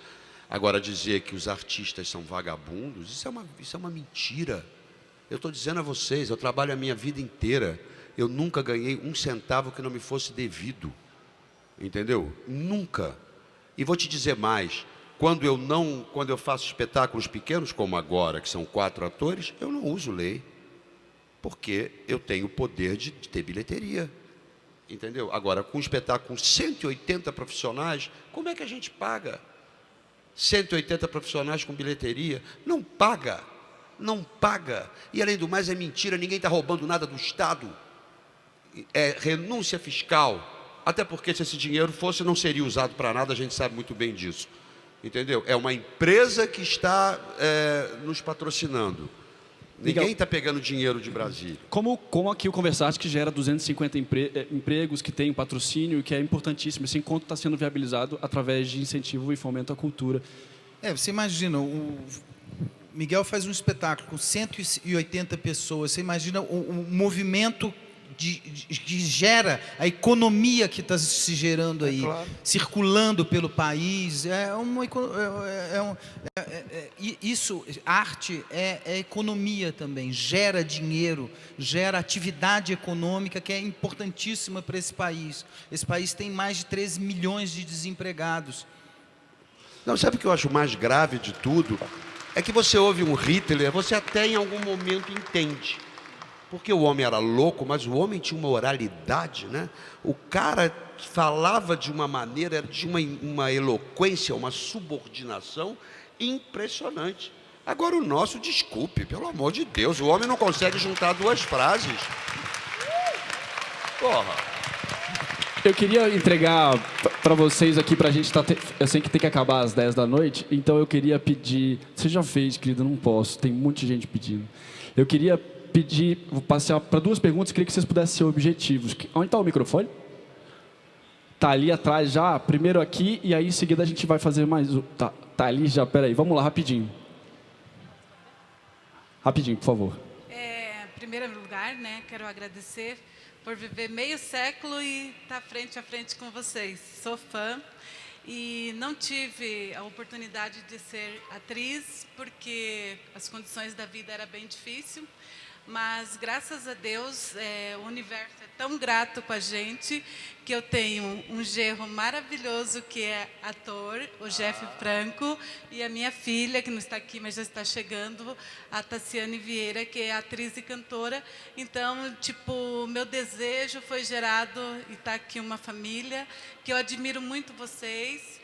Agora, dizer que os artistas são vagabundos, isso é uma mentira. Eu estou dizendo a vocês, eu trabalho a minha vida inteira, eu nunca ganhei um centavo que não me fosse devido, entendeu? Nunca. E vou te dizer mais, quando eu faço espetáculos pequenos, como agora, que são 4 atores, eu não uso lei, porque eu tenho o poder de ter bilheteria, entendeu? Agora, com um espetáculo com 180 profissionais, como é que a gente paga? 180 profissionais com bilheteria, não paga. Não paga. E, além do mais, é mentira, ninguém está roubando nada do Estado. É renúncia fiscal. Até porque, se esse dinheiro fosse, não seria usado para nada, a gente sabe muito bem disso. Entendeu? É uma empresa que está nos patrocinando. Ninguém está pegando dinheiro de Brasília. Como aqui o Conversarte, que gera 250 empregos, que tem um patrocínio, que é importantíssimo. Esse encontro está sendo viabilizado através de incentivo e fomento à cultura. Você imagina, Miguel faz um espetáculo com 180 pessoas. Você imagina o movimento que gera, a economia que está se gerando aí, claro, circulando pelo país. Isso, arte é economia também, gera dinheiro, gera atividade econômica que é importantíssima para esse país. Esse país tem mais de 13 milhões de desempregados. Não, sabe o que eu acho mais grave de tudo? É que você ouve um Hitler, você até em algum momento entende. Porque o homem era louco, mas o homem tinha uma oralidade, né? O cara falava de uma maneira, de uma eloquência, uma subordinação impressionante. Agora o nosso, desculpe, pelo amor de Deus, o homem não consegue juntar duas frases. Porra. Eu queria entregar para vocês aqui, para a gente estar... Eu sei que tem que acabar às 10 da noite, então eu queria pedir... Você já fez, querido, não posso, tem muita gente pedindo. Eu queria pedir, vou passar para 2 perguntas, queria que vocês pudessem ser objetivos. Onde está o microfone? Está ali atrás já, primeiro aqui, e aí em seguida a gente vai fazer mais... Tá ali já, peraí, vamos lá, rapidinho. Rapidinho, por favor. Em primeiro lugar, né, quero agradecer por viver meio século e estar frente a frente com vocês. Sou fã e não tive a oportunidade de ser atriz porque as condições da vida eram bem difíceis, mas graças a Deus o universo é tão grato com a gente que eu tenho um genro maravilhoso que é ator, o Jeff Franco, e a minha filha, que não está aqui, mas já está chegando, a Tassiane Vieira, que é atriz e cantora. Então, tipo, meu desejo foi gerado e está aqui uma família que eu admiro muito vocês.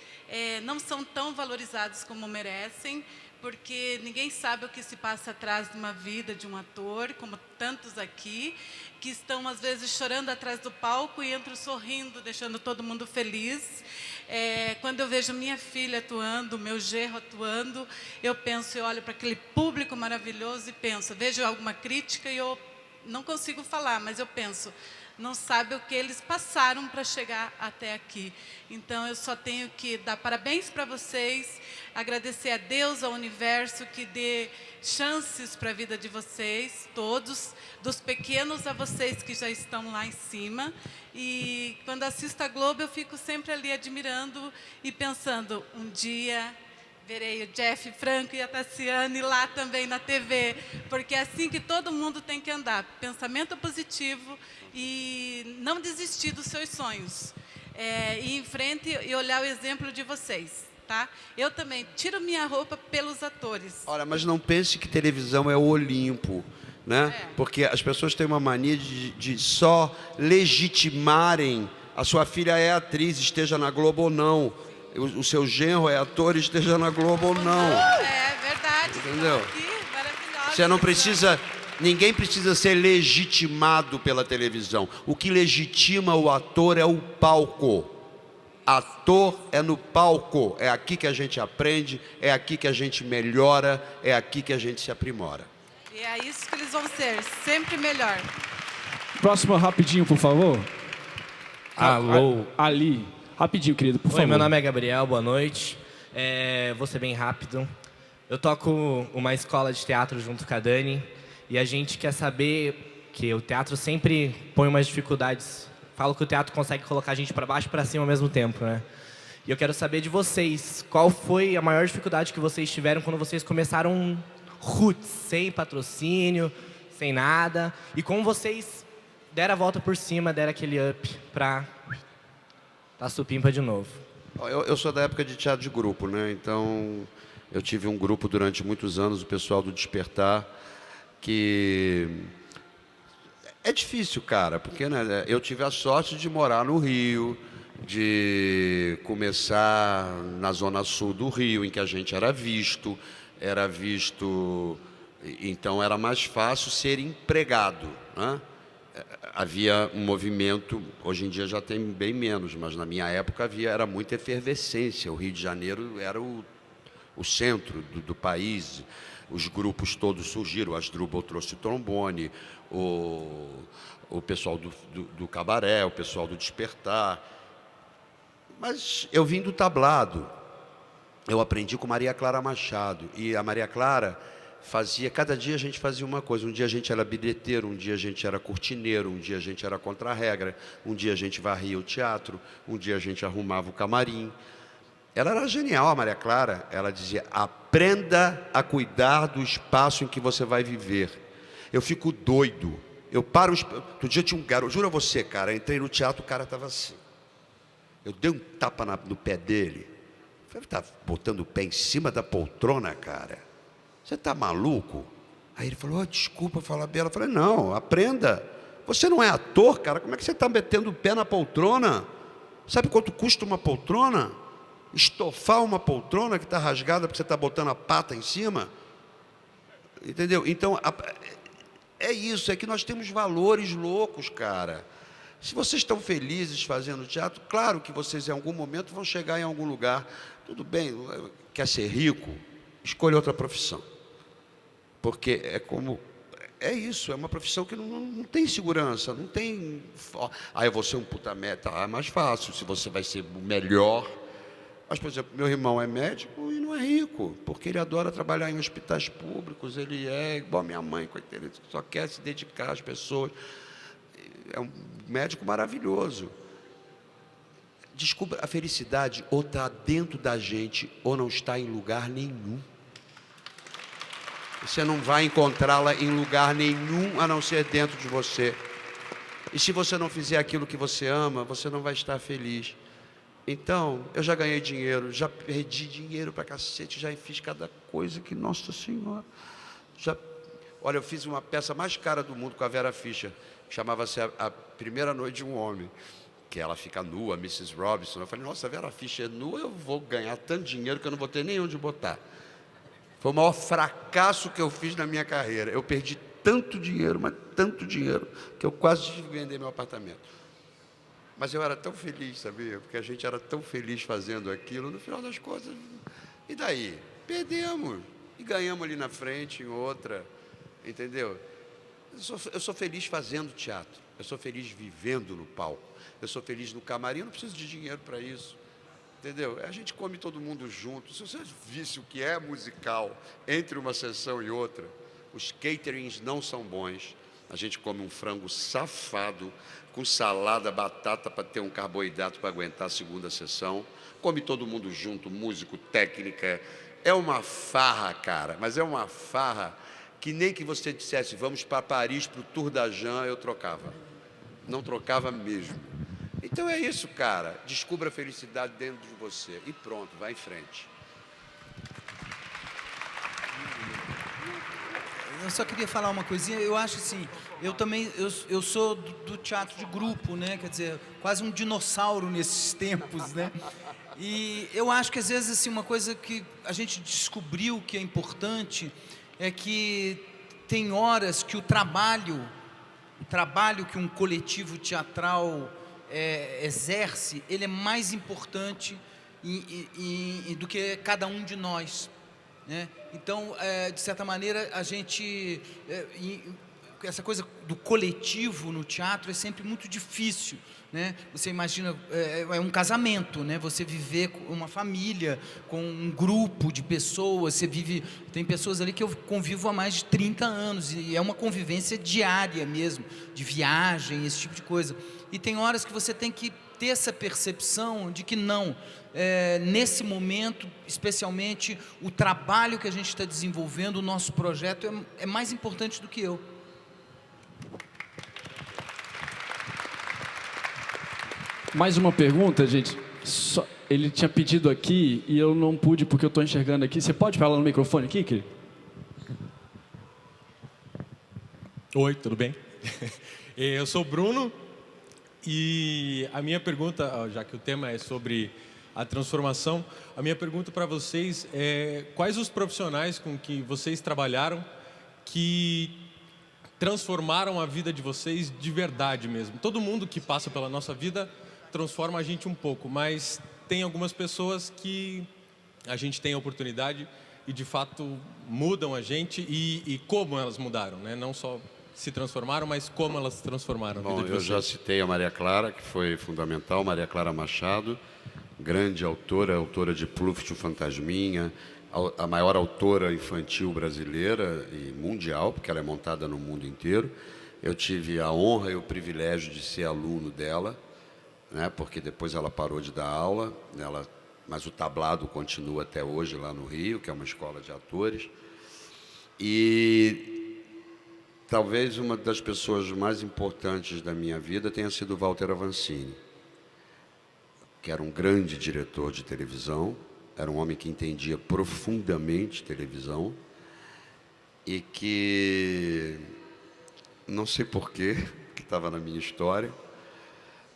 Não são tão valorizados como merecem, porque ninguém sabe o que se passa atrás de uma vida de um ator, como tantos aqui, que estão, às vezes, chorando atrás do palco e entram sorrindo, deixando todo mundo feliz. Quando eu vejo minha filha atuando, meu genro atuando, eu penso, eu olho para aquele público maravilhoso e penso, vejo alguma crítica e eu não consigo falar, mas eu penso, não sabe o que eles passaram para chegar até aqui. Então, eu só tenho que dar parabéns para vocês, agradecer a Deus, ao universo, que dê chances para a vida de vocês, todos, dos pequenos a vocês que já estão lá em cima. E quando assisto a Globo, eu fico sempre ali admirando e pensando, um dia verei o Jeff Franco e a Tassiane lá também na TV, porque é assim que todo mundo tem que andar, pensamento positivo e não desistir dos seus sonhos, ir em frente e olhar o exemplo de vocês, tá? Eu também tiro minha roupa pelos atores. Olha, mas não pense que televisão é o Olimpo, né? Porque as pessoas têm uma mania de só legitimarem a sua filha é atriz, esteja na Globo ou não. O seu genro é ator, esteja na Globo ou não. É verdade. Entendeu? Maravilhosa. Você não precisa... Ninguém precisa ser legitimado pela televisão. O que legitima o ator é o palco. Ator é no palco. É aqui que a gente aprende, é aqui que a gente melhora, é aqui que a gente se aprimora. E é isso que eles vão ser, sempre melhor. Próximo, rapidinho, por favor. Alô. Ali. Rapidinho, querido, por favor. Oi, meu nome é Gabriel, boa noite. Vou ser bem rápido. Eu toco uma escola de teatro junto com a Dani e a gente quer saber que o teatro sempre põe umas dificuldades. Falo que o teatro consegue colocar a gente para baixo e para cima ao mesmo tempo, né? E eu quero saber de vocês, qual foi a maior dificuldade que vocês tiveram quando vocês começaram roots, sem patrocínio, sem nada, e como vocês deram a volta por cima, deram aquele up para tá supimpa de novo. Eu sou da época de teatro de grupo, né? Então, eu tive um grupo durante muitos anos, o pessoal do Despertar, que é difícil, cara, porque né, eu tive a sorte de morar no Rio, de começar na zona sul do Rio, em que a gente era visto, então era mais fácil ser empregado, né? Havia um movimento, hoje em dia já tem bem menos, mas na minha época era muita efervescência. O Rio de Janeiro era o centro do país, os grupos todos surgiram, o Asdrubal trouxe trombone, o pessoal do cabaré, o pessoal do Despertar. Mas eu vim do tablado, eu aprendi com Maria Clara Machado, e a Maria Clara cada dia a gente fazia uma coisa. Um dia a gente era bilheteiro, um dia a gente era cortineiro, um dia a gente era contra-regra, um dia a gente varria o teatro, um dia a gente arrumava o camarim. Ela era genial, a Maria Clara. Ela dizia, aprenda a cuidar do espaço em que você vai viver. Eu fico doido. Eu paro... Outro dia tinha um garoto, juro a você, cara, eu entrei no teatro, o cara estava assim. Eu dei um tapa no pé dele. Você está botando o pé em cima da poltrona, cara? Você está maluco? Aí ele falou, desculpa, Falabella. Eu falei, não, aprenda. Você não é ator, cara? Como é que você está metendo o pé na poltrona? Sabe quanto custa uma poltrona? Estofar uma poltrona que está rasgada porque você está botando a pata em cima? Entendeu? Então, é isso, é que nós temos valores loucos, cara. Se vocês estão felizes fazendo teatro, claro que vocês em algum momento vão chegar em algum lugar. Tudo bem, quer ser rico? Escolha outra profissão. Porque é isso, é uma profissão que não tem segurança, não tem... eu vou ser um puta meta, é mais fácil, se você vai ser o melhor. Mas, por exemplo, meu irmão é médico e não é rico, porque ele adora trabalhar em hospitais públicos, ele é igual a minha mãe, ele só quer se dedicar às pessoas. É um médico maravilhoso. Descubra, a felicidade ou está dentro da gente ou não está em lugar nenhum. Você não vai encontrá-la em lugar nenhum a não ser dentro de você. E se você não fizer aquilo que você ama, você não vai estar feliz. Então, eu já ganhei dinheiro, já perdi dinheiro pra cacete, já fiz cada coisa que, Nossa Senhora. Olha, eu fiz uma peça mais cara do mundo com a Vera Fischer, que chamava-se A Primeira Noite de um Homem, que ela fica nua, Mrs. Robinson. Eu falei, nossa, a Vera Fischer nua, eu vou ganhar tanto dinheiro que eu não vou ter nem onde botar. Foi o maior fracasso que eu fiz na minha carreira. Eu perdi tanto dinheiro, mas tanto dinheiro, que eu quase tive que vender meu apartamento. Mas eu era tão feliz, sabia? Porque a gente era tão feliz fazendo aquilo, no final das contas, e daí? Perdemos e ganhamos ali na frente, em outra, entendeu? Eu sou feliz fazendo teatro, eu sou feliz vivendo no palco, eu sou feliz no camarim, eu não preciso de dinheiro para isso, entendeu? A gente come todo mundo junto. Se você visse o que é musical entre uma sessão e outra, os caterings não são bons. A gente come um frango safado, com salada, batata para ter um carboidrato para aguentar a segunda sessão. Come todo mundo junto, músico, técnica. É uma farra, cara, mas é uma farra que nem que você dissesse, vamos para Paris para o Tour da Jean, eu trocava. Não trocava mesmo. Então é isso, cara. Descubra a felicidade dentro de você. E pronto, vai em frente. Eu só queria falar uma coisinha. Eu acho assim, eu sou do teatro de grupo, né? Quer dizer, quase um dinossauro nesses tempos, né? E eu acho que às vezes assim, uma coisa que a gente descobriu que é importante é que tem horas que o trabalho que um coletivo teatral exerce, ele é mais importante do que cada um de nós, né? Então, de certa maneira, a gente... essa coisa do coletivo no teatro é sempre muito difícil, né? Você imagina, é um casamento, né? Você viver com uma família, com um grupo de pessoas, tem pessoas ali que eu convivo há mais de 30 anos, e é uma convivência diária mesmo, de viagem, esse tipo de coisa. E tem horas que você tem que ter essa percepção de que não, nesse momento, especialmente, o trabalho que a gente está desenvolvendo, o nosso projeto é mais importante do que eu. Mais uma pergunta, gente. Ele tinha pedido aqui e eu não pude porque eu estou enxergando aqui. Você pode falar no microfone aqui, querido? Oi, tudo bem? Eu sou o Bruno e a minha pergunta, já que o tema é sobre a transformação, a minha pergunta para vocês é quais os profissionais com que vocês trabalharam que transformaram a vida de vocês de verdade mesmo? Todo mundo que passa pela nossa vida transforma a gente um pouco, mas tem algumas pessoas que a gente tem a oportunidade e de fato mudam a gente e como elas mudaram, né? Não só se transformaram, mas como elas transformaram a vida de vocês. Eu já citei a Maria Clara, que foi fundamental, Maria Clara Machado, grande autora de Pluft, o Fantasminha, a maior autora infantil brasileira e mundial, porque ela é montada no mundo inteiro. Eu tive a honra e o privilégio de ser aluno dela, né, porque depois ela parou de dar aula, mas o tablado continua até hoje lá no Rio, que é uma escola de atores. E talvez uma das pessoas mais importantes da minha vida tenha sido Walter Avancini, que era um grande diretor de televisão, era um homem que entendia profundamente televisão e que, não sei porquê, que estava na minha história,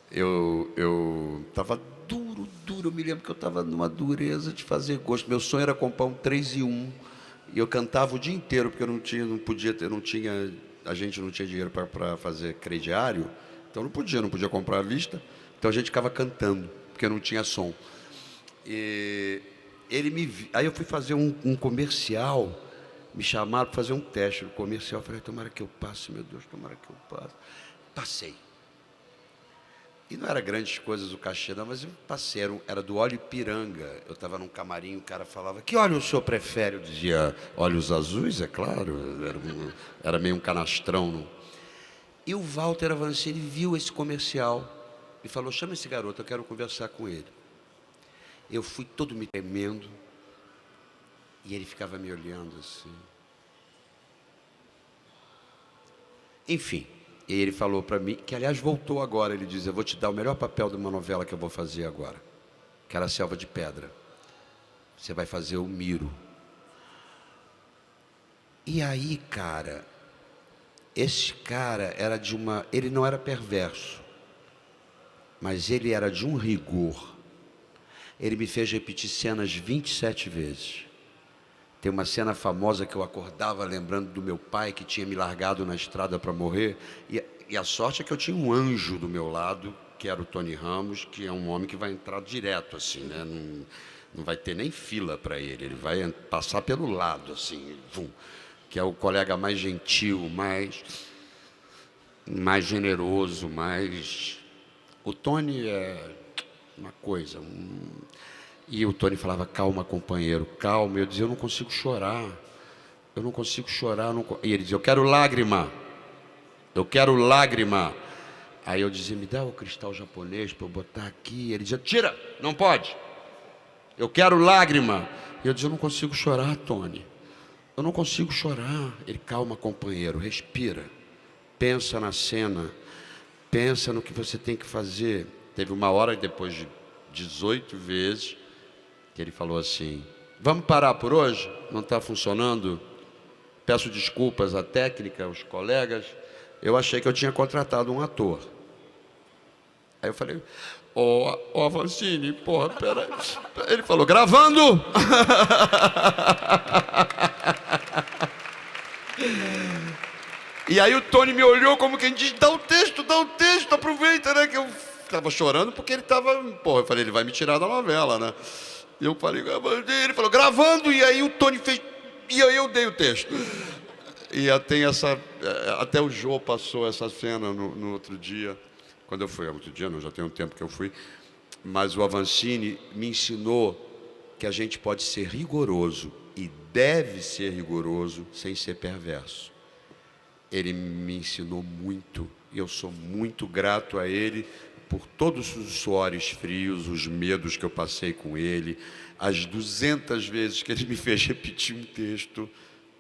eu estava duro, eu me lembro que eu estava numa dureza de fazer gosto. Meu sonho era comprar um 3 em 1, e eu cantava o dia inteiro, porque a gente não tinha dinheiro para fazer crediário, então não podia comprar à vista, então a gente ficava cantando, porque não tinha som. E aí eu fui fazer um comercial, me chamaram para fazer um teste no comercial, eu falei, tomara que eu passe, meu Deus, tomara que eu passe. Passei. E não era grandes coisas o cachê, não, mas eu passei, era do óleo Ipiranga. Eu estava num camarim, o cara falava, que óleo o senhor prefere? Eu dizia, óleos azuis, é claro, era meio um canastrão. Não? E o Walter Avancini viu esse comercial e falou, chama esse garoto, eu quero conversar com ele. Eu fui todo me tremendo e ele ficava me olhando assim. Enfim. E ele falou para mim, que aliás voltou agora, ele diz, eu vou te dar o melhor papel de uma novela que eu vou fazer agora, que era Selva de Pedra. Você vai fazer o Miro. E aí, cara, esse cara era ele não era perverso, mas ele era de um rigor. Ele me fez repetir cenas 27 vezes. Tem uma cena famosa que eu acordava lembrando do meu pai que tinha me largado na estrada para morrer. E a sorte é que eu tinha um anjo do meu lado, que era o Tony Ramos, que é um homem que vai entrar direto, assim, né? Não vai ter nem fila para ele. Ele vai passar pelo lado, assim, vum, que é o colega mais gentil, mais generoso, mais... O Tony é uma coisa... E o Tony falava, calma, companheiro, calma. Eu dizia, eu não consigo chorar. Eu não consigo chorar. E ele dizia, eu quero lágrima. Eu quero lágrima. Aí eu dizia, me dá o cristal japonês para eu botar aqui. Ele dizia, tira, não pode. Eu quero lágrima. E eu dizia, eu não consigo chorar, Tony. Eu não consigo chorar. Ele, calma, companheiro, respira. Pensa na cena. Pensa no que você tem que fazer. Teve uma hora, depois de 18 vezes... que ele falou assim, vamos parar por hoje? Não está funcionando? Peço desculpas à técnica, aos colegas. Eu achei que eu tinha contratado um ator. Aí eu falei, Avancini, porra, pera. Ele falou, gravando! E aí o Tony me olhou como quem diz, dá o texto, aproveita, né? Que eu estava chorando porque ele estava... Porra, eu falei, ele vai me tirar da novela, né? E eu falei, ele falou, gravando, e aí o Tony fez, e aí eu dei o texto. E até o Jô passou essa cena no outro dia, quando eu fui, outro dia, não, já tem um tempo que eu fui, mas o Avancini me ensinou que a gente pode ser rigoroso, e deve ser rigoroso, sem ser perverso. Ele me ensinou muito, e eu sou muito grato a ele, por todos os suores frios, os medos que eu passei com ele, as 200 vezes que ele me fez repetir um texto,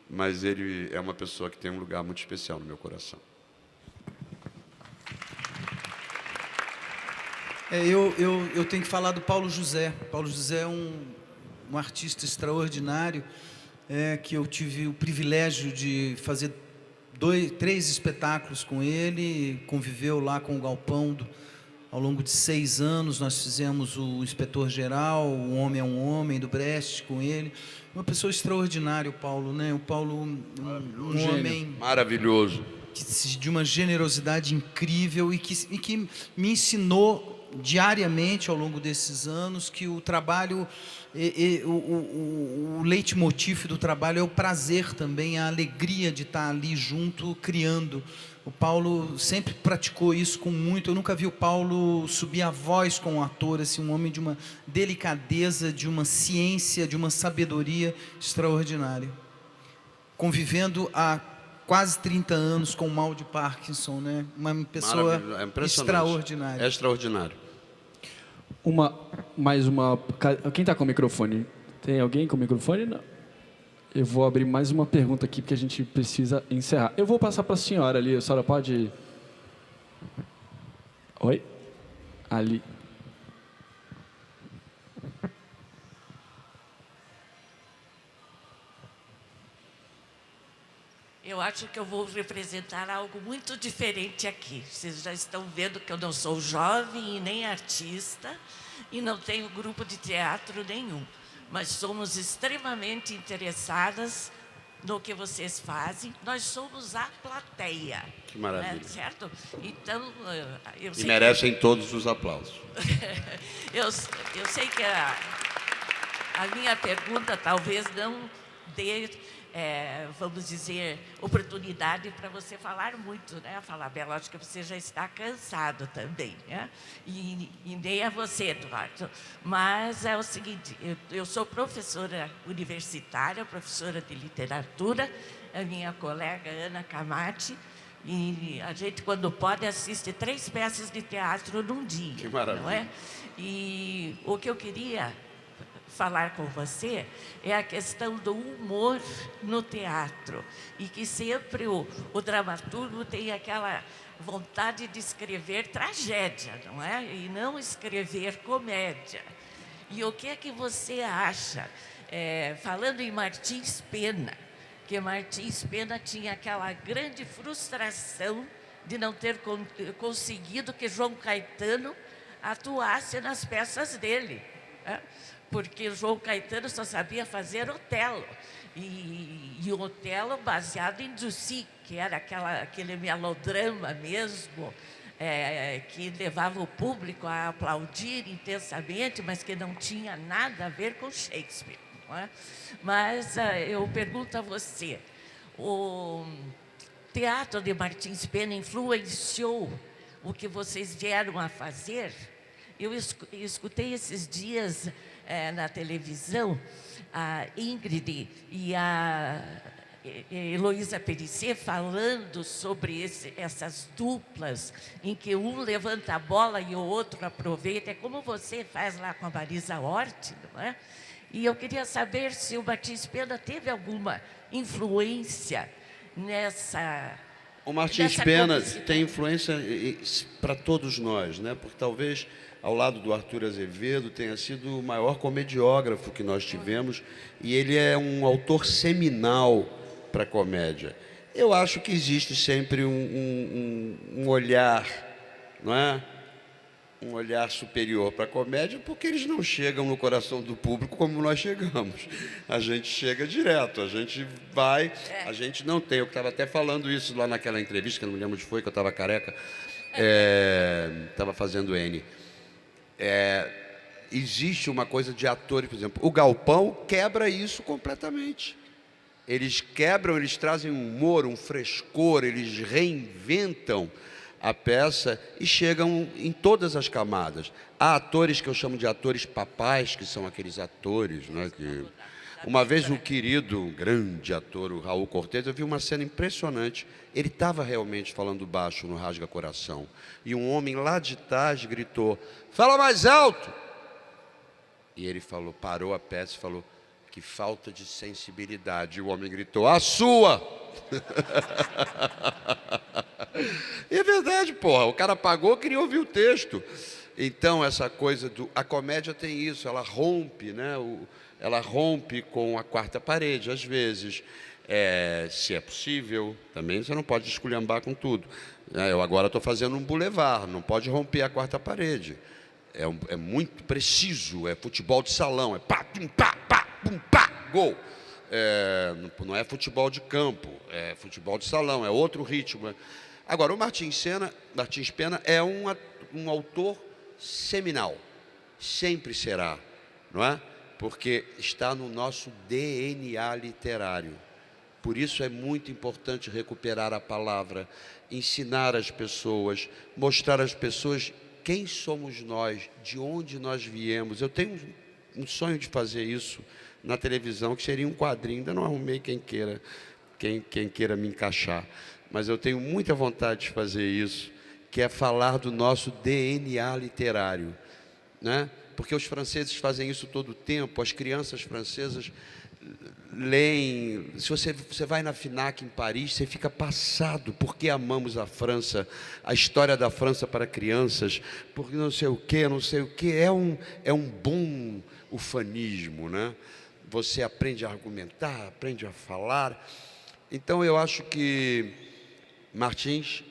mas ele é uma pessoa que tem um lugar muito especial no meu coração. Eu tenho que falar do Paulo José. Paulo José é um artista extraordinário, que eu tive o privilégio de fazer 3 espetáculos com ele, conviveu lá com o Galpão ao longo de 6 anos. Nós fizemos o Inspetor-Geral, O Homem é um Homem, do Brecht, com ele. Uma pessoa extraordinária, o Paulo, né? O Paulo, um homem... Maravilhoso. De uma generosidade incrível e que me ensinou diariamente, ao longo desses anos, que o trabalho, o leitmotiv do trabalho é o prazer também, a alegria de estar ali junto, criando. O Paulo sempre praticou isso com muito. Eu nunca vi o Paulo subir a voz com um ator, assim, um homem de uma delicadeza, de uma ciência, de uma sabedoria extraordinária. Convivendo há quase 30 anos com o mal de Parkinson, né? Uma pessoa extraordinária. É extraordinário. Mais uma... Quem está com o microfone? Tem alguém com o microfone? Não. Eu vou abrir mais uma pergunta aqui, porque a gente precisa encerrar. Eu vou passar para a senhora ali. A senhora pode... Oi? Ali. acho que eu vou representar algo muito diferente aqui. Vocês já estão vendo que eu não sou jovem e nem artista e não tenho grupo de teatro nenhum. Mas somos extremamente interessadas no que vocês fazem. Nós somos a plateia. Que maravilha. Né? Certo? Então, eu sei E merecem todos os aplausos. eu sei que a minha pergunta talvez não dê, vamos dizer, oportunidade para você falar muito, né? Falar, Bela, acho que você já está cansado também, né? E nem é você, Eduardo. Mas é o seguinte, eu sou professora universitária, professora de literatura, a minha colega Ana Camati, e a gente, quando pode, assiste 3 peças de teatro num dia. Que maravilha. Não é? E o que eu queria falar com você é a questão do humor no teatro. E que sempre o dramaturgo tem aquela vontade de escrever tragédia, não é? E não escrever comédia. E o que é que você acha? Falando em Martins Pena, que Martins Pena tinha aquela grande frustração de não ter conseguido que João Caetano atuasse nas peças dele, né? Porque João Caetano só sabia fazer Otelo, e o Otelo baseado em Ducy, que era aquele melodrama mesmo, que levava o público a aplaudir intensamente, mas que não tinha nada a ver com Shakespeare. Não é? Mas eu pergunto a você, o teatro de Martins Pena influenciou o que vocês vieram a fazer? Eu escutei esses dias na televisão a Ingrid e a Heloísa Périssé falando sobre essas duplas em que um levanta a bola e o outro aproveita. É como você faz lá com a Marisa Hort, não é? E eu queria saber se o Martins Pena teve alguma influência nessa... O Martins Pena tem influência para todos nós, né? Porque talvez, ao lado do Arthur Azevedo, tenha sido o maior comediógrafo que nós tivemos, e ele é um autor seminal para a comédia. Eu acho que existe sempre um olhar, não é? Um olhar superior para a comédia, porque eles não chegam no coração do público como nós chegamos. A gente chega direto, a gente vai, a gente não tem. Eu estava até falando isso lá naquela entrevista, que eu não me lembro onde foi, que eu estava careca, estava fazendo N. Existe uma coisa de atores, por exemplo, o Galpão quebra isso completamente. Eles quebram, eles trazem um humor, um frescor, eles reinventam a peça e chegam em todas as camadas. Há atores que eu chamo de atores papais, que são aqueles atores, né, que... Uma vez o querido, grande ator, o Raul Cortez, eu vi uma cena impressionante. Ele estava realmente falando baixo no Rasga Coração. E um homem lá de trás gritou, fala mais alto! E ele falou, parou a peça e falou, que falta de sensibilidade. E o homem gritou, a sua! E é verdade, porra. O cara pagou, queria ouvir o texto. Então, essa coisa a comédia tem isso, ela rompe, né? Ela rompe com a quarta parede, às vezes. Se é possível, também você não pode esculhambar com tudo. Eu agora estou fazendo um boulevard, não pode romper a quarta parede. É muito preciso, é futebol de salão, é pá, pum, pá, pá, pum, pá, gol. Não é futebol de campo, é futebol de salão, é outro ritmo. Agora, o Martins Pena é um autor seminal, sempre será, não é? Porque está no nosso DNA literário. Por isso é muito importante recuperar a palavra, ensinar as pessoas, mostrar às pessoas quem somos nós, de onde nós viemos. Eu tenho um sonho de fazer isso na televisão, que seria um quadrinho, ainda não arrumei quem queira me encaixar. Mas eu tenho muita vontade de fazer isso, que é falar do nosso DNA literário, né? Porque os franceses fazem isso todo o tempo, as crianças francesas leem. Se você vai na FINAC em Paris, você fica passado, porque amamos a França, a história da França para crianças, porque não sei o quê, é um bom ufanismo, né? Você aprende a argumentar, aprende a falar. Então, eu acho que Martins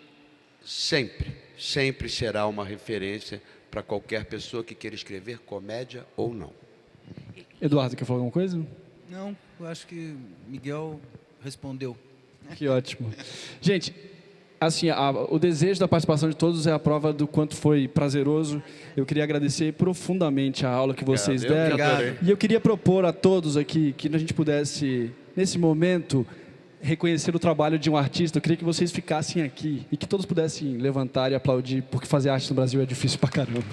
sempre será uma referência para qualquer pessoa que queira escrever comédia ou não. Eduardo, quer falar alguma coisa? Não, eu acho que Miguel respondeu. Que ótimo. Gente, assim, o desejo da participação de todos é a prova do quanto foi prazeroso. Eu queria agradecer profundamente a aula que vocês deram. E eu queria propor a todos aqui que a gente pudesse, nesse momento, reconhecer o trabalho de um artista. Eu queria que vocês ficassem aqui e que todos pudessem levantar e aplaudir, porque fazer arte no Brasil é difícil pra caramba.